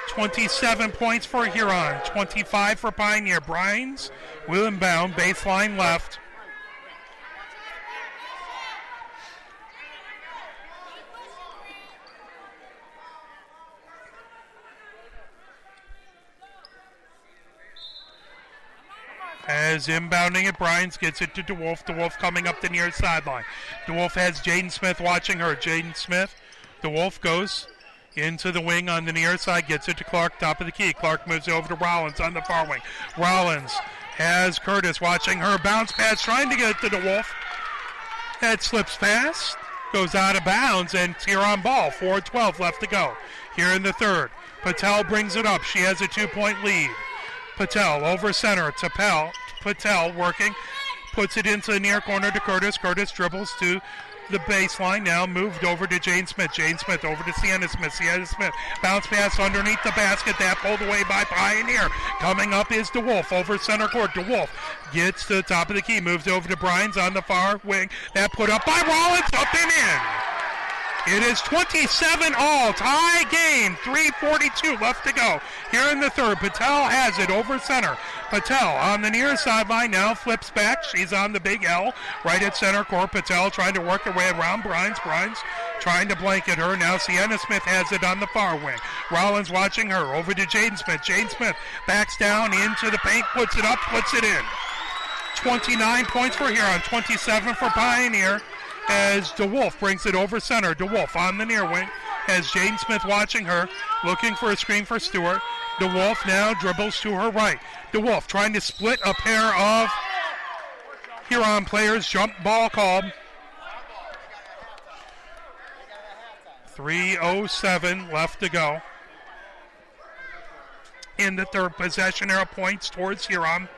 Speaker 1: 27 points for Huron, 25 for Pioneer. Bryans will inbound, baseline left. As inbounding it, Bryans gets it to DeWolf. DeWolf coming up the near sideline. DeWolf has Jaden Smith watching her. Jaden Smith, DeWolf goes into the wing on the near side, gets it to Clark, top of the key. Clark moves over to Rollins on the far wing. Rollins has Curtis watching her. Bounce pass, trying to get it to DeWolf. That slips past, goes out of bounds, and it's Huron ball. 4:12 left to go here in the third. Patel brings it up. She has a 2-point lead. Patel over center to Patel working, puts it into the near corner to Curtis. Curtis dribbles to the baseline, now moved over to Jane Smith. Jane Smith over to Sienna Smith. Sienna Smith bounce pass underneath the basket, that pulled away by Pioneer. Coming up is DeWolf over center court. DeWolf gets to the top of the key, moves over to Bryans on the far wing. That put up by Rollins, up and in. It is 27 all, tie game, 3:42 left to go. Here in the third, Patel has it over center. Patel on the near sideline now flips back. She's on the big L right at center court. Patel trying to work her way around Bryans. Bryans trying to blanket her. Now Sienna Smith has it on the far wing. Rollins watching her over to Jaden Smith. Jaden Smith backs down into the paint, puts it up, puts it in. 29 points for Huron, 27 for Pioneer. As DeWolf brings it over center. DeWolf on the near wing. As Jaden Smith watching her, looking for a screen for Stewart. DeWolf now dribbles to her right. DeWolf trying to split a pair of Huron players. Jump ball called. 3:07 left to go. In the third possession, arrow points towards Huron.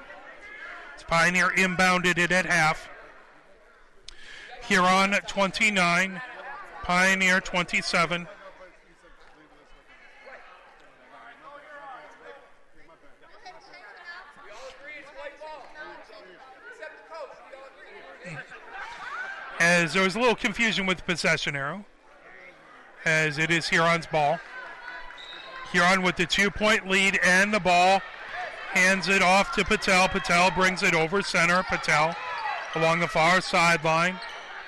Speaker 1: Pioneer inbounded it at half. Huron 29, Pioneer 27. As there was a little confusion with the possession arrow, as it is Huron's ball. Huron with the 2-point lead and the ball. Hands it off to Patel. Patel brings it over center. Patel along the far sideline.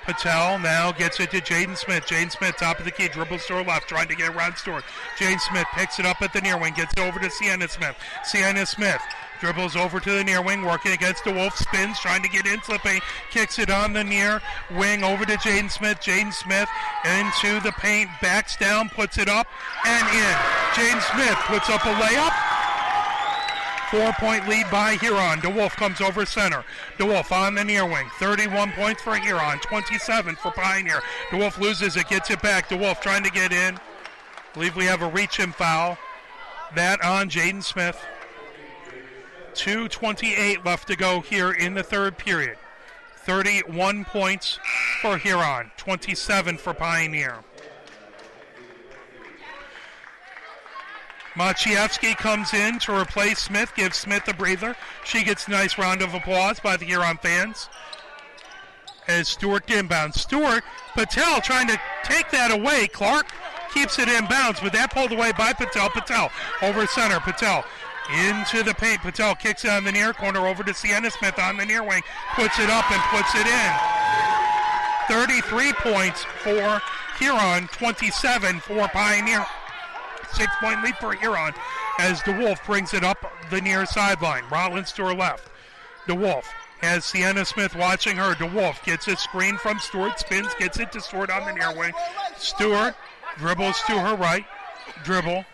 Speaker 1: Patel now gets it to Jaden Smith. Jaden Smith, top of the key, dribbles to her left, trying to get around Stewart. Jaden Smith picks it up at the near wing, gets it over to Sienna Smith. Sienna Smith Dribbles over to the near wing, working against DeWolf, spins, trying to get in, slipping, kicks it on the near wing over to Jaden Smith. Jaden Smith into the paint, backs down, puts it up and in. Jaden Smith puts up a layup. 4-point lead by Huron. DeWolf comes over center. DeWolf on the near wing. 31 points for Huron, 27 for Pioneer. DeWolf loses it, gets it back. DeWolf trying to get in. I believe we have a reach-in foul. That on Jaden Smith. 2:28 left to go here in the third period. 31 points for Huron, 27 for Pioneer. Maciejewski comes in to replace Smith, gives Smith a breather. She gets a nice round of applause by the Huron fans. As Stewart inbounds. Stewart, Patel trying to take that away. Clark keeps it inbounds, but that pulled away by Patel. Patel over center. Patel into the paint. Patel kicks it on the near corner over to Sienna Smith on the near wing. Puts it up and puts it in. 33 points for Huron, 27 for Pioneer. 6-point lead for Huron as DeWolf brings it up the near sideline. Rollins to her left. DeWolf has Sienna Smith watching her. DeWolf gets a screen from Stewart, spins, gets it to Stewart on the near wing. Stewart dribbles to her right. Dribble.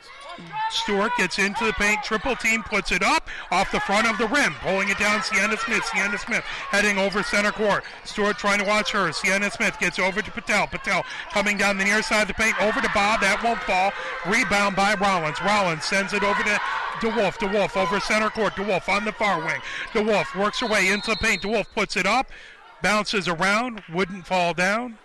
Speaker 1: Stewart gets into the paint, triple team, puts it up off the front of the rim, pulling it down. Sienna Smith heading over center court. Stewart trying to watch her. Sienna Smith gets over to Patel. Patel coming down the near side of the paint, over to Bob. That won't fall. Rebound by Rollins. Rollins sends it over to DeWolf. DeWolf over center court. DeWolf on the far wing. DeWolf works her way into the paint. DeWolf puts it up, bounces around, wouldn't fall down.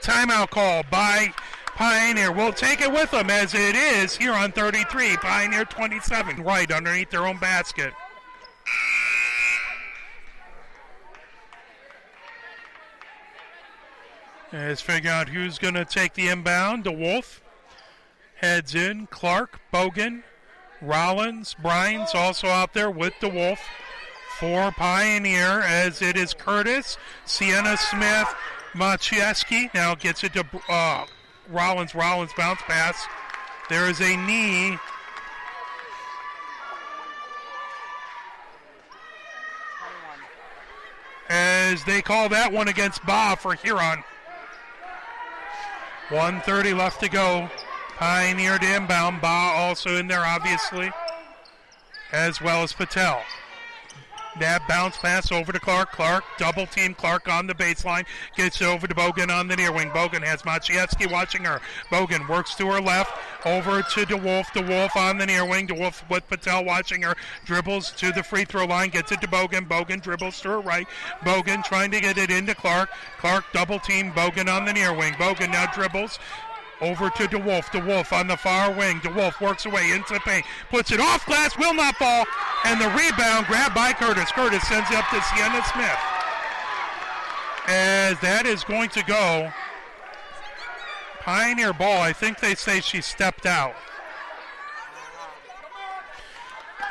Speaker 1: Timeout call by Pioneer. Will take it with them as it is here on 33. Pioneer 27 right underneath their own basket. Let's figure out who's going to take the inbound. DeWolf heads in. Clark, Bogan, Rollins, Brines also out there with DeWolf. For Pioneer as it is Curtis, Sienna Smith, Maciejewski now gets it to Rollins bounce pass. There is a knee. As they call that one against Ba for Huron. 1:30 left to go. Pioneer to inbound. Ba also in there, obviously, as well as Patel. That bounce pass over to Clark. Clark, double team Clark on the baseline. Gets it over to Bogan on the near wing. Bogan has Maciejewski watching her. Bogan works to her left. Over to DeWolf. DeWolf on the near wing. DeWolf with Patel watching her. Dribbles to the free throw line. Gets it to Bogan. Bogan dribbles to her right. Bogan trying to get it into Clark. Clark double team Bogan on the near wing. Bogan now dribbles. Over to DeWolf. DeWolf on the far wing. DeWolf works away into the paint. Puts it off glass. Will not fall. And the rebound grabbed by Curtis. Curtis sends it up to Sienna Smith. As that is going to go. Pioneer ball. I think they say she stepped out.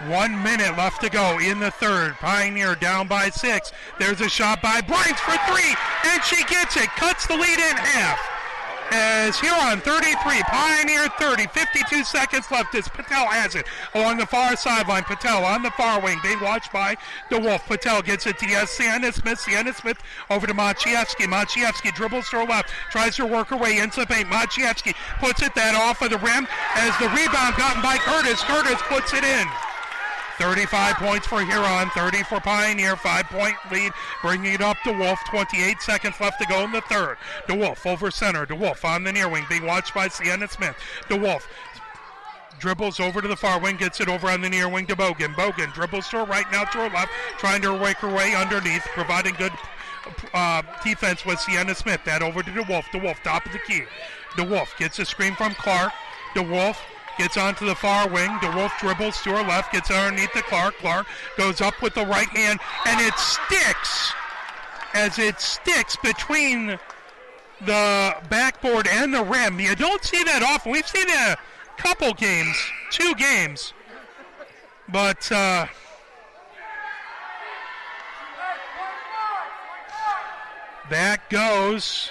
Speaker 1: 1 minute left to go in the third. Pioneer down by 6. There's a shot by Bryant for 3. And she gets it. Cuts the lead in half. As Huron 33, Pioneer 30, 52 seconds left as Patel has it along the far sideline. Patel on the far wing, being watched by DeWolf. Patel gets it to Sienna Smith. Sienna Smith over to Maciejewski. Maciejewski dribbles to her left, tries to work her way into the paint. Maciejewski puts it that off of the rim as the rebound gotten by Curtis. Curtis puts it in. 35 points for Huron, 30 for Pioneer, 5-point lead, bringing it up to Wolf. 28 seconds left to go in the third. DeWolf over center. DeWolf on the near wing, being watched by Sienna Smith. DeWolf dribbles over to the far wing, gets it over on the near wing to Bogan. Bogan dribbles to her right, now to her left, trying to work her way underneath, providing good defense with Sienna Smith. That over to DeWolf. DeWolf top of the key. DeWolf gets a screen from Clark. DeWolf gets onto the far wing. DeWolf dribbles to her left, gets underneath the Clark. Clark goes up with the right hand, and it sticks. As it sticks between the backboard and the rim. You don't see that often. We've seen it a couple games, 2 games. But that goes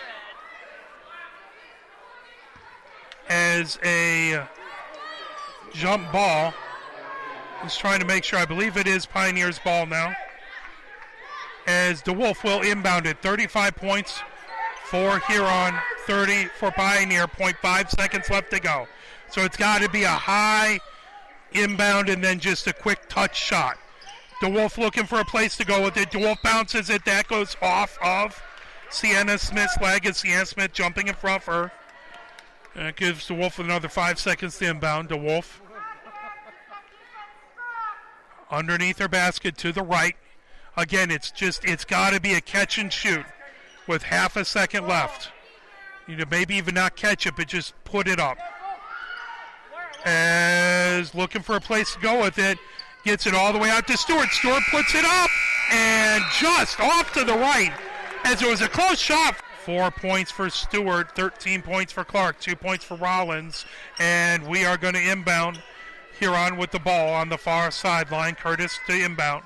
Speaker 1: as a jump ball. Just trying to make sure. I believe it is Pioneer's ball now. As DeWolf will inbound it. 35 points for Huron, 30 for Pioneer. 0.5 seconds left to go. So it's got to be a high inbound and then just a quick touch shot. DeWolf looking for a place to go with it. DeWolf bounces it. That goes off of Sienna Smith's leg. As Sienna Smith jumping in front of her. That gives DeWolf another 5 seconds to inbound. DeWolf underneath her basket to the right. Again, it's got to be a catch and shoot with half a second left. Maybe even not catch it, but just put it up. As looking for a place to go with it. Gets it all the way out to Stewart. Stewart puts it up and just off to the right. As it was a close shot. 4 points for Stewart, 13 points for Clark, 2 points for Rollins. And we are going to inbound Huron with the ball on the far sideline. Curtis to inbound.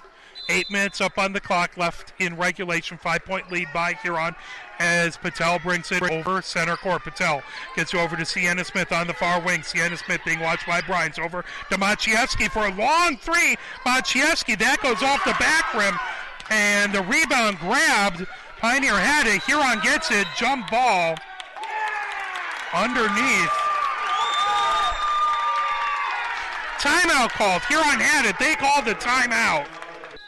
Speaker 1: 8 minutes up on the clock left in regulation. 5-point lead by Huron as Patel brings it over center court. Patel gets over to Sienna Smith on the far wing. Sienna Smith being watched by Bryans. Over to Maciejewski for a long three. Maciejewski, that goes off the back rim. And the rebound grabbed. Pioneer had it. Huron gets it. Jump ball underneath. Timeout called. Huron had it. They called the timeout.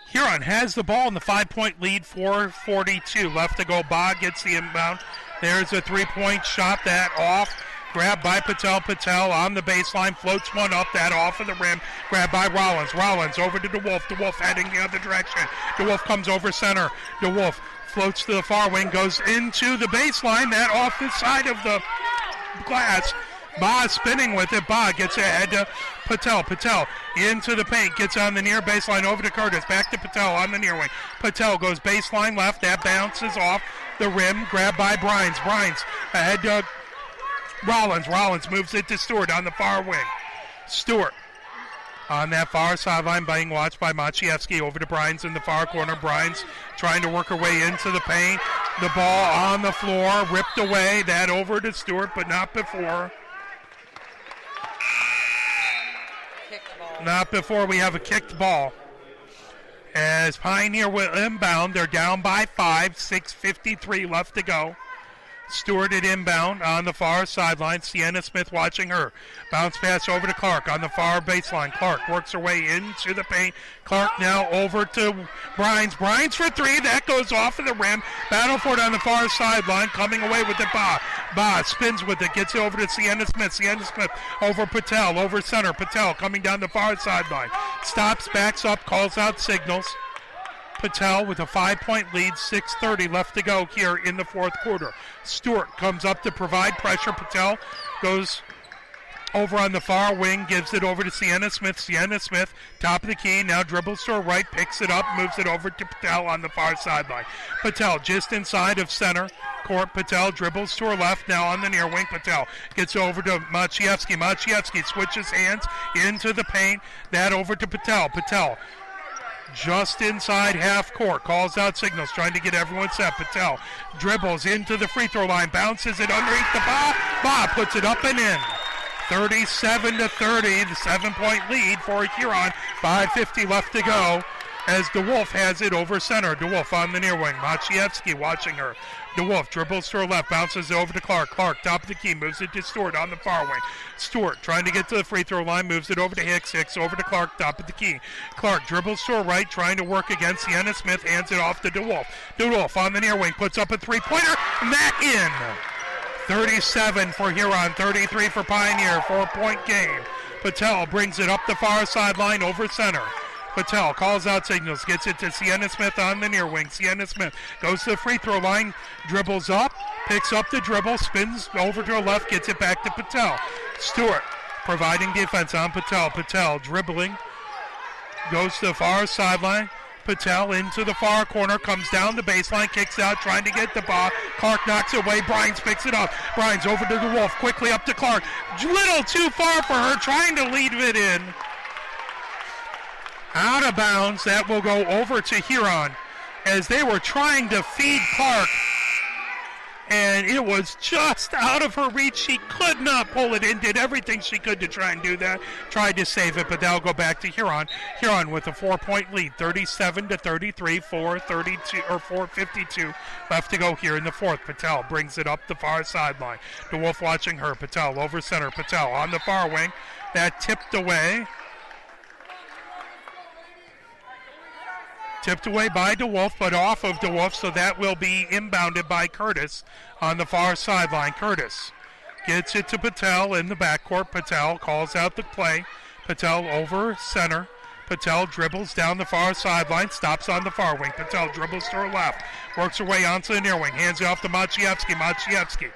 Speaker 1: Huron has the ball in the 5-point lead, 4:42 left to go. Bog gets the inbound. There's a 3-point shot, that off. Grabbed by Patel. Patel on the baseline, floats one up, that off of the rim. Grabbed by Rollins. Rollins over to DeWolf. DeWolf heading the other direction. DeWolf comes over center. DeWolf floats to the far wing, goes into the baseline, that off the side of the glass. Ba spinning with it. Ba gets ahead to Patel. Patel into the paint. Gets on the near baseline over to Curtis. Back to Patel on the near wing. Patel goes baseline left. That bounces off the rim. Grabbed by Bryans. Bryans ahead to Rollins. Rollins moves it to Stewart on the far wing. Stewart on that far sideline being watched by Maciejewski. Over to Bryans in the far corner. Bryans trying to work her way into the paint. The ball on the floor. Ripped away. That over to Stewart, but not before. Not before we have a kicked ball. As Pioneer will inbound, they're down by 5, 6:53 left to go. Stewart at inbound on the far sideline. Sienna Smith watching her. Bounce pass over to Clark on the far baseline. Clark works her way into the paint. Clark now over to Bryans. Bryans for three. That goes off of the rim. Battle for it on the far sideline. Coming away with it. Ba spins with it. Gets it over to Sienna Smith. Sienna Smith over Patel. Over center. Patel coming down the far sideline. Stops, backs up, calls out signals. Patel with a 5-point lead, 6:30 left to go here in the fourth quarter. Stewart comes up to provide pressure. Patel goes over on the far wing, gives it over to Sienna Smith. Sienna Smith, top of the key, now dribbles to her right, picks it up, moves it over to Patel on the far sideline. Patel just inside of center court. Patel dribbles to her left, now on the near wing. Patel gets over to Maciejewski. Maciejewski switches hands into the paint. That over to Patel. Patel just inside half court, calls out signals, trying to get everyone set. Patel dribbles into the free throw line, bounces it underneath the Ba puts it up and in. 37-30, the 7-point lead for Huron. 5:50 left to go as DeWolf has it over center. DeWolf on the near wing. Maciejewski watching her. DeWolf dribbles to her left, bounces it over to Clark. Clark, top of the key, moves it to Stewart on the far wing. Stewart trying to get to the free throw line, moves it over to Hicks. Hicks over to Clark, top of the key. Clark dribbles to her right, trying to work against Sienna Smith, hands it off to DeWolf. DeWolf on the near wing, puts up a three-pointer, and that in. 37 for Huron, 33 for Pioneer, 4-point game. Patel brings it up the far sideline over center. Patel calls out signals, gets it to Sienna Smith on the near wing. Sienna Smith goes to the free throw line, dribbles up, picks up the dribble, spins over to her left, gets it back to Patel. Stewart providing defense on Patel. Patel dribbling, goes to the far sideline. Patel into the far corner, comes down the baseline, kicks out, trying to get the ball. Clark knocks it away. Bryans picks it up. Bryans over to DeWolf, quickly up to Clark. Little too far for her, trying to lead it in. Out of bounds. That will go over to Huron as they were trying to feed Clark. and it was just out of her reach. She could not pull it in, did everything she could to try and do that, tried to save it, but that'll go back to Huron. Huron with a 4-point lead, 37-33, 4:52 left to go here in the fourth. Patel brings it up the far sideline. DeWolf watching her. Patel over center. Patel on the far wing. That tipped away. Tipped away by DeWolf, but off of DeWolf, so that will be inbounded by Curtis on the far sideline. Curtis gets it to Patel in the backcourt. Patel calls out the play. Patel over center. Patel dribbles down the far sideline, stops on the far wing. Patel dribbles to her left, works her way onto the near wing, hands it off to Maciejewski. Maciejewski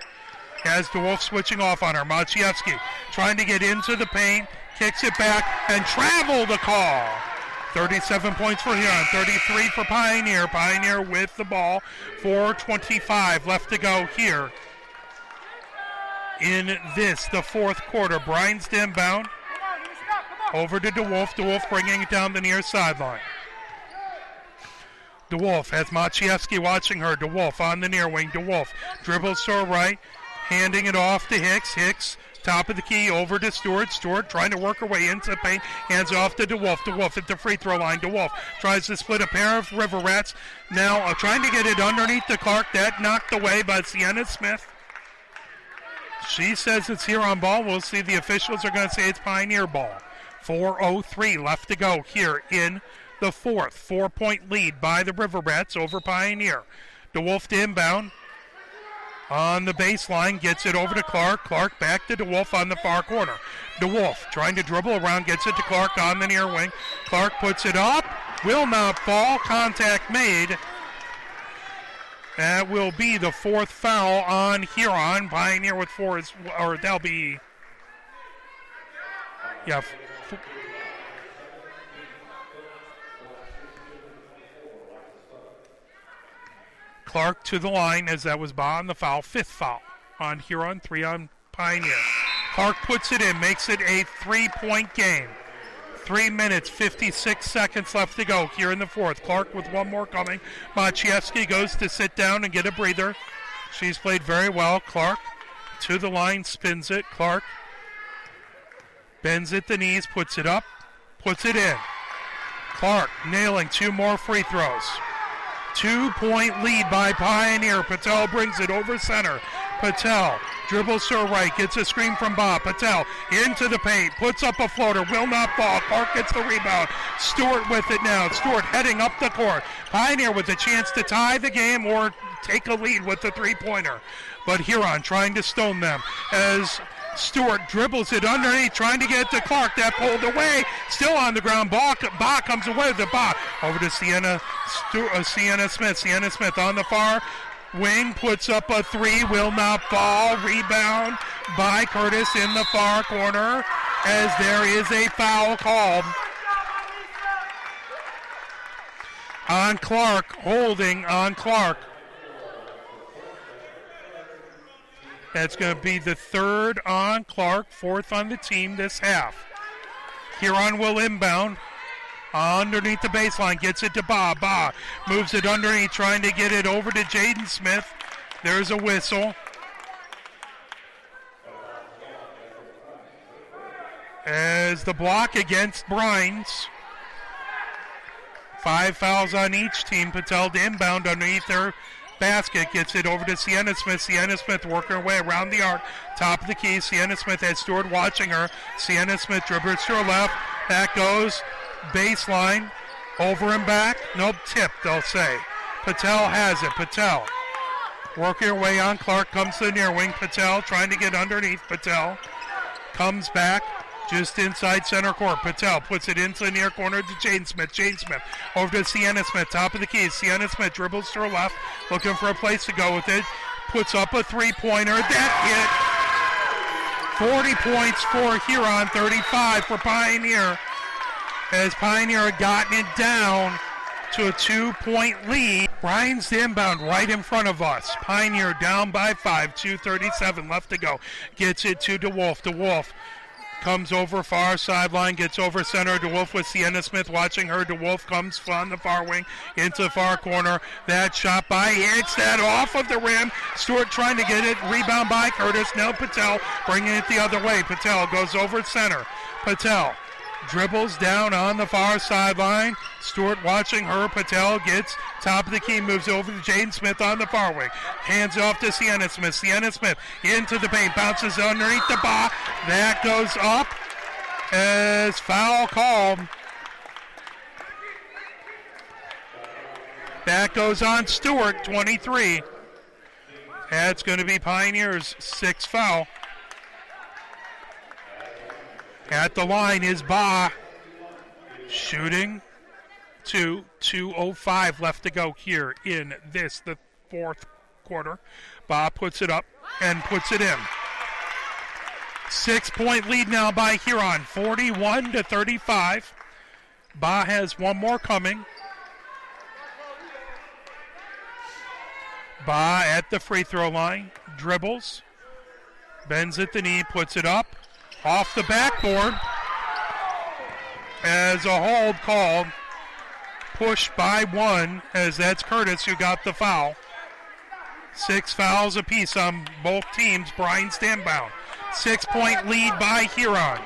Speaker 1: has DeWolf switching off on her. Maciejewski trying to get into the paint, kicks it back, and travel the call. 37 points for Huron, 33 for Pioneer. Pioneer with the ball, 4:25 left to go here in the fourth quarter. Bryan's inbound. Over to DeWolf. DeWolf bringing it down the near sideline. DeWolf has Maciejewski watching her. DeWolf on the near wing. DeWolf dribbles to her right, handing it off to Hicks. Hicks, top of the key, over to Stewart. Stewart trying to work her way into the paint. Hands off to DeWolf. DeWolf at the free throw line. DeWolf tries to split a pair of River Rats. Now trying to get it underneath the Clark. That knocked away by Sienna Smith. She says it's Huron ball. We'll see. The officials are going to say it's Pioneer ball. 4:03 left to go here in the fourth. 4-point lead by the River Rats over Pioneer. DeWolf to inbound. On the baseline, gets it over to Clark. Clark back to DeWolf on the far corner. DeWolf trying to dribble around, gets it to Clark on the near wing. Clark puts it up, will not fall. Contact made. That will be the fourth foul on Huron. Pioneer with four, or that'll be, yeah. Clark to the line as that was on the foul. Fifth foul on Huron, 3 on Pioneer. Clark puts it in, makes it a 3-point game. 3 minutes, 56 seconds left to go here in the fourth. Clark with one more coming. Maciejewski goes to sit down and get a breather. She's played very well. Clark to the line, spins it. Clark bends at the knees, puts it up, puts it in. Clark nailing 2 more free throws. 2-point lead by Pioneer. Patel brings it over center. Patel dribbles to her right, gets a screen from Bob. Patel into the paint, puts up a floater, will not fall. Clark gets the rebound. Stewart with it now. Stewart heading up the court. Pioneer with a chance to tie the game or take a lead with the three-pointer. But Huron trying to stone them as Stewart dribbles it underneath, trying to get to Clark. That pulled away. Still on the ground. Ba comes away with the ba. Over to Sienna Smith. Sienna Smith on the far wing. Puts up a 3. Will not fall. Rebound by Curtis in the far corner as there is a foul called on Clark. Holding on Clark. That's going to be the third on Clark, fourth on the team this half. Huron will inbound. Underneath the baseline, gets it to Ba. Ba moves it underneath, trying to get it over to Jaden Smith. There's a whistle. As the block against Brines. 5 fouls on each team. Patel to inbound underneath their basket, gets it over to Sienna Smith. Sienna Smith working her way around the arc, top of the key. Sienna Smith has Stewart watching her. Sienna Smith dribbles to her left. That goes baseline, over and back. Nope, tip, they'll say. Patel has it. Patel working her way on Clark, comes to the near wing. Patel trying to get underneath. Patel comes back just inside center court. Patel puts it into the near corner to Jane Smith. Jane Smith over to Sienna Smith, top of the key. Sienna Smith dribbles to her left, looking for a place to go with it. Puts up a 3-pointer. That hit. 40 points for Huron, 35 for Pioneer. As Pioneer had gotten it down to a 2-point lead. Bryan's inbound right in front of us. Pioneer down by 5, 2:37 left to go. Gets it to DeWolf. DeWolf comes over far sideline, gets over center. DeWolf with Sienna Smith watching her. DeWolf comes from the far wing into the far corner. That shot by Hicks, that off of the rim. Stewart trying to get it. Rebound by Curtis. Now Patel bringing it the other way. Patel goes over center. Patel dribbles down on the far sideline. Stewart watching her. Patel gets top of the key, moves over to Jaden Smith on the far wing. Hands off to Sienna Smith. Sienna Smith into the paint, bounces underneath the bar. That goes up as foul called. That goes on Stewart, 23. That's going to be Pioneers' 6th foul. At the line is Ba, shooting 2:05 left to go here in the 4th quarter. Ba puts it up and puts it in. 6-point lead now by Huron, 41-35. Ba has one more coming. Ba at the free throw line, dribbles, bends at the knee, puts it up. Off the backboard as a hold called. Pushed by one, as that's Curtis who got the foul. 6 fouls apiece on both teams. Brian Stanbound. 6-point lead by Huron.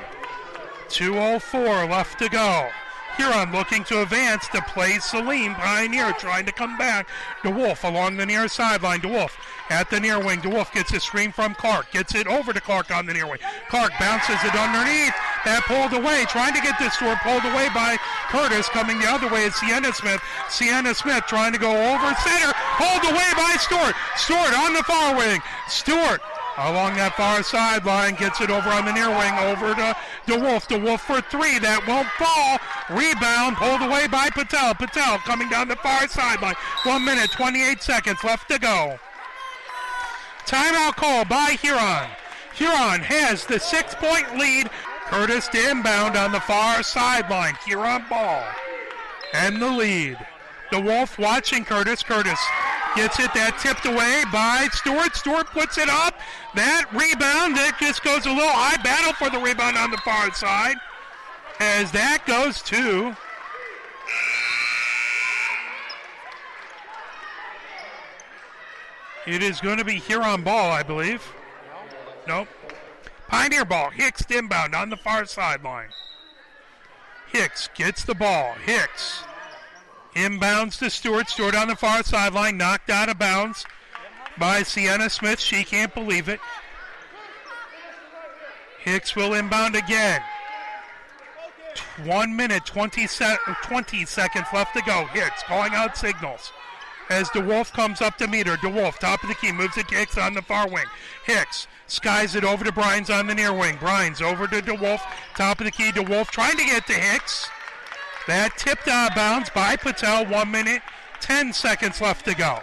Speaker 1: 2:04 left to go. Huron looking to advance to play Saline. Pioneer trying to come back. DeWolf along the near sideline. DeWolf at the near wing. DeWolf gets a screen from Clark. Gets it over to Clark on the near wing. Clark bounces it underneath. That pulled away. Trying to get this Stewart. Pulled away by Curtis. Coming the other way is Sienna Smith. Sienna Smith trying to go over center. Pulled away by Stewart. Stewart on the far wing. Stewart along that far sideline, gets it over on the near wing, over to DeWolf. DeWolf for 3, that won't fall. Rebound, pulled away by Patel. Patel coming down the far sideline. 1 minute, 28 seconds left to go. Timeout call by Huron. Huron has the 6-point lead. Curtis to inbound on the far sideline. Huron ball and the lead. DeWolf watching Curtis. Curtis gets it, that tipped away by Stewart. Stewart puts it up. That rebound, that just goes a little high. Battle for the rebound on the far side. As that goes to it is going to be Huron ball, I believe. Nope. Pioneer ball. Hicks inbound on the far sideline. Hicks gets the ball. Hicks inbounds to Stewart. Stewart on the far sideline, knocked out of bounds by Sienna Smith. She can't believe it. Hicks will inbound again. 1 minute, 20 seconds left to go. Hicks calling out signals as DeWolf comes up to meet her. DeWolf, top of the key, moves it to Hicks on the far wing. Hicks skies it over to Brines on the near wing. Brines over to DeWolf, top of the key. DeWolf trying to get to Hicks. That tipped out of bounds by Patel. 1 minute, 10 seconds left to go.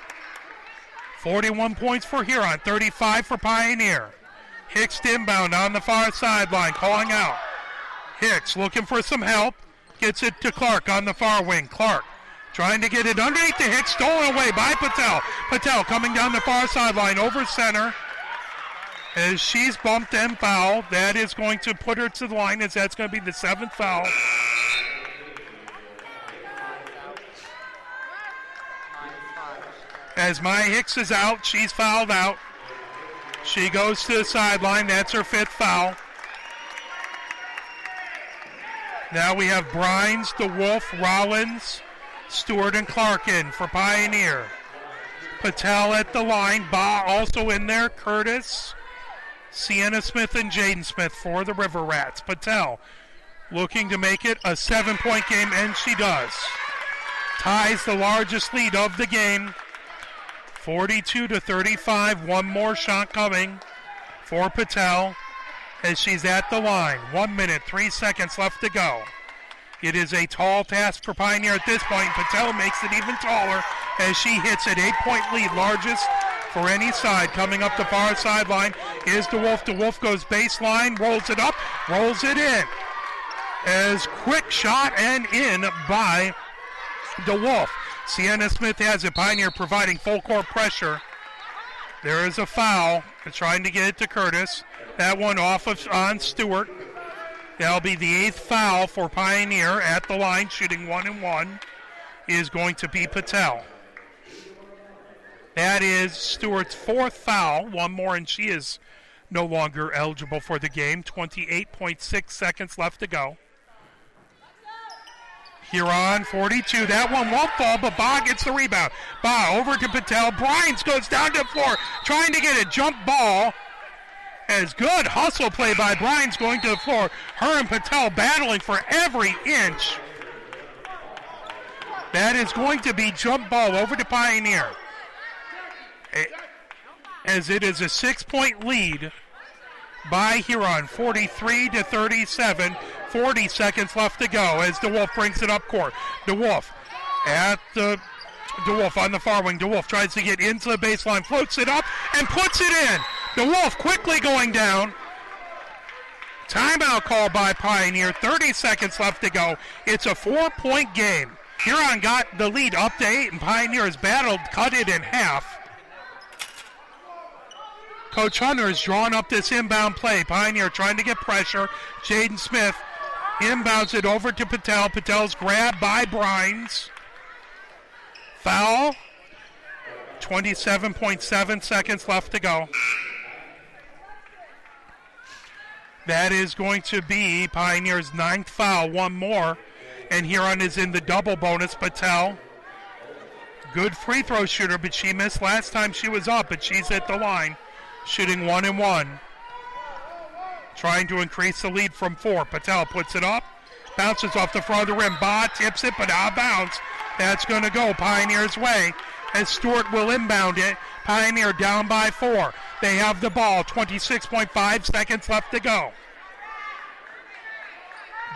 Speaker 1: 41 points for Huron, 35 for Pioneer. Hicks inbound on the far sideline, calling out. Hicks looking for some help. Gets it to Clark on the far wing. Clark trying to get it underneath the Hicks. Stolen away by Patel. Patel coming down the far sideline over center. As she's bumped and fouled. That is going to put her to the line, as that's going to be the 7th foul. As Maya Hicks is out, she's fouled out. She goes to the sideline. That's her 5th foul. Now we have Brines, DeWolf, Rollins, Stewart, and Clark in for Pioneer. Patel at the line. Ba also in there. Curtis, Sienna Smith, and Jaden Smith for the River Rats. Patel looking to make it a 7-point game, and she does. Ties the largest lead of the game. 42-35. One more shot coming for Patel as she's at the line. 1 minute, 3 seconds left to go. It is a tall task for Pioneer at this point. Patel makes it even taller as she hits it. 8-point lead, largest for any side. Coming up the far sideline is DeWolf. DeWolf goes baseline, rolls it up, rolls it in. As quick shot and in by DeWolf. Sienna Smith has it. Pioneer providing full court pressure. There is a foul. They're trying to get it to Curtis. That one off of on Stewart. That'll be the 8th foul for Pioneer at the line, shooting 1-1, is going to be Patel. That is Stewart's 4th foul, one more, and she is no longer eligible for the game. 28.6 seconds left to go. Huron, 42. That one won't fall, but Ba gets the rebound. Ba over to Patel. Bryans goes down to the floor, trying to get a jump ball. As good hustle play by Bryans going to the floor. Her and Patel battling for every inch. That is going to be jump ball over to Pioneer. As it is a 6-point lead by Huron, 43-37. 40 seconds left to go as DeWolf brings it up court. DeWolf on the far wing. DeWolf tries to get into the baseline, floats it up, and puts it in. DeWolf quickly going down. Timeout call by Pioneer. 30 seconds left to go. It's a 4-point game. Huron got the lead up to 8, and Pioneer has battled, cut it in half. Coach Hunter has drawn up this inbound play. Pioneer trying to get pressure. Jaden Smith inbounds it over to Patel. Patel's grabbed by Bryans. Foul. 27.7 seconds left to go. That is going to be Pioneer's 9th foul, one more. And Huron is in the double bonus. Patel, good free throw shooter, but she missed last time she was up, but she's at the line, shooting 1-1. Trying to increase the lead from 4. Patel puts it up, bounces off the front of the rim. Ba tips it, but out of bounds. That's going to go Pioneer's way as Stewart will inbound it. Pioneer down by 4. They have the ball. 26.5 seconds left to go.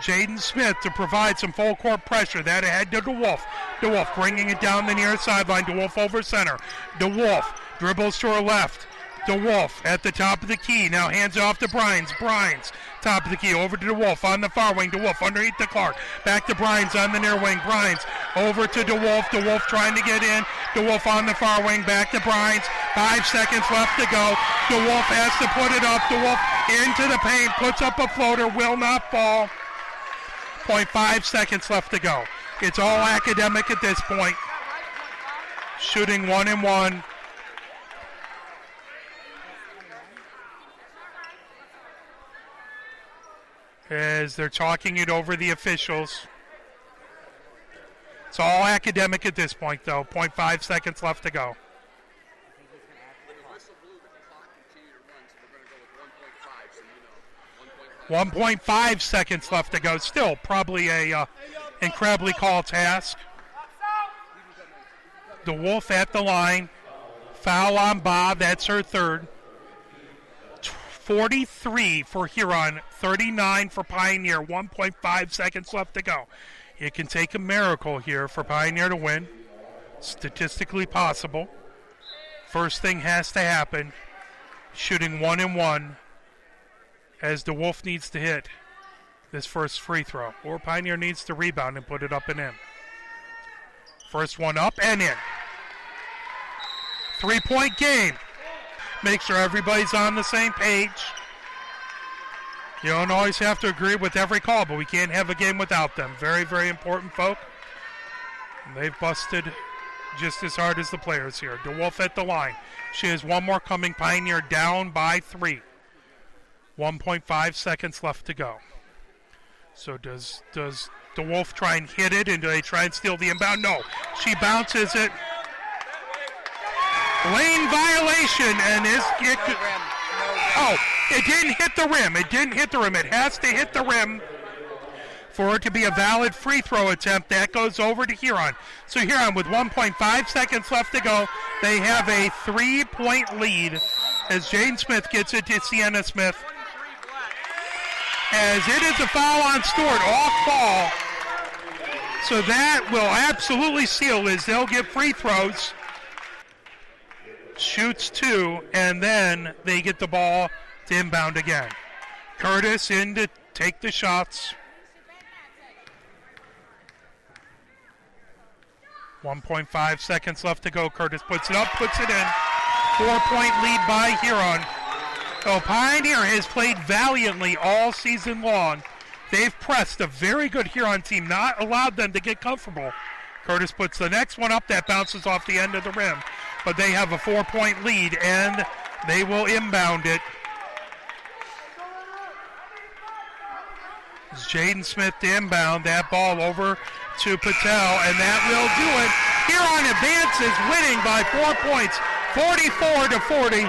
Speaker 1: Jaden Smith to provide some full court pressure. That ahead to DeWolf. DeWolf bringing it down the near sideline. DeWolf over center. DeWolf dribbles to her left. DeWolf at the top of the key. Now hands it off to Bryans. Bryans, top of the key, over to DeWolf on the far wing. DeWolf underneath the Clark. Back to Bryans on the near wing. Bryans over to DeWolf. DeWolf trying to get in. DeWolf on the far wing. Back to Bryans. 5 seconds left to go. DeWolf has to put it up. DeWolf into the paint. Puts up a floater. Will not fall. 0.5 seconds left to go. It's all academic at this point. Shooting 1-1. As they're talking it over the officials. It's all academic at this point, though. 0.5 seconds left to go. 1.5 seconds left to go. Still probably a incredibly tall task. DeWolf at the line. Foul on Bob. That's her 3rd. 43 for Huron, 39 for Pioneer, 1.5 seconds left to go. It can take a miracle here for Pioneer to win. Statistically possible. First thing has to happen. Shooting 1-1 as DeWolf needs to hit this first free throw. Or Pioneer needs to rebound and put it up and in. First one up and in. 3-point game. Make sure everybody's on the same page. You don't always have to agree with every call, but we can't have a game without them. Very, very important folk. And they've busted just as hard as the players here. DeWolf at the line. She has one more coming. Pioneer down by 3. 1.5 seconds left to go. So does DeWolf try and hit it, and do they try and steal the inbound? No. She bounces it. Lane violation, and it didn't hit the rim. It didn't hit the rim. It has to hit the rim for it to be a valid free throw attempt. That goes over to Huron. So Huron with 1.5 seconds left to go. They have a 3-point lead as Jane Smith gets it to Sienna Smith. As it is a foul on Stewart, off ball. So that will absolutely seal as they'll get free throws. Shoots 2, and then they get the ball to inbound again. Curtis in to take the shots. 1.5 seconds left to go. Curtis puts it up, puts it in. 4-point lead by Huron. So Pioneer has played valiantly all season long They've pressed a very good Huron team, not allowed them to get comfortable. Curtis puts the next one up that bounces off the end of the rim. But they have a 4-point lead, and they will inbound it. It's Jaden Smith to inbound that ball over to Patel, and that will do it. Huron advances, winning by 4 points, 44-40.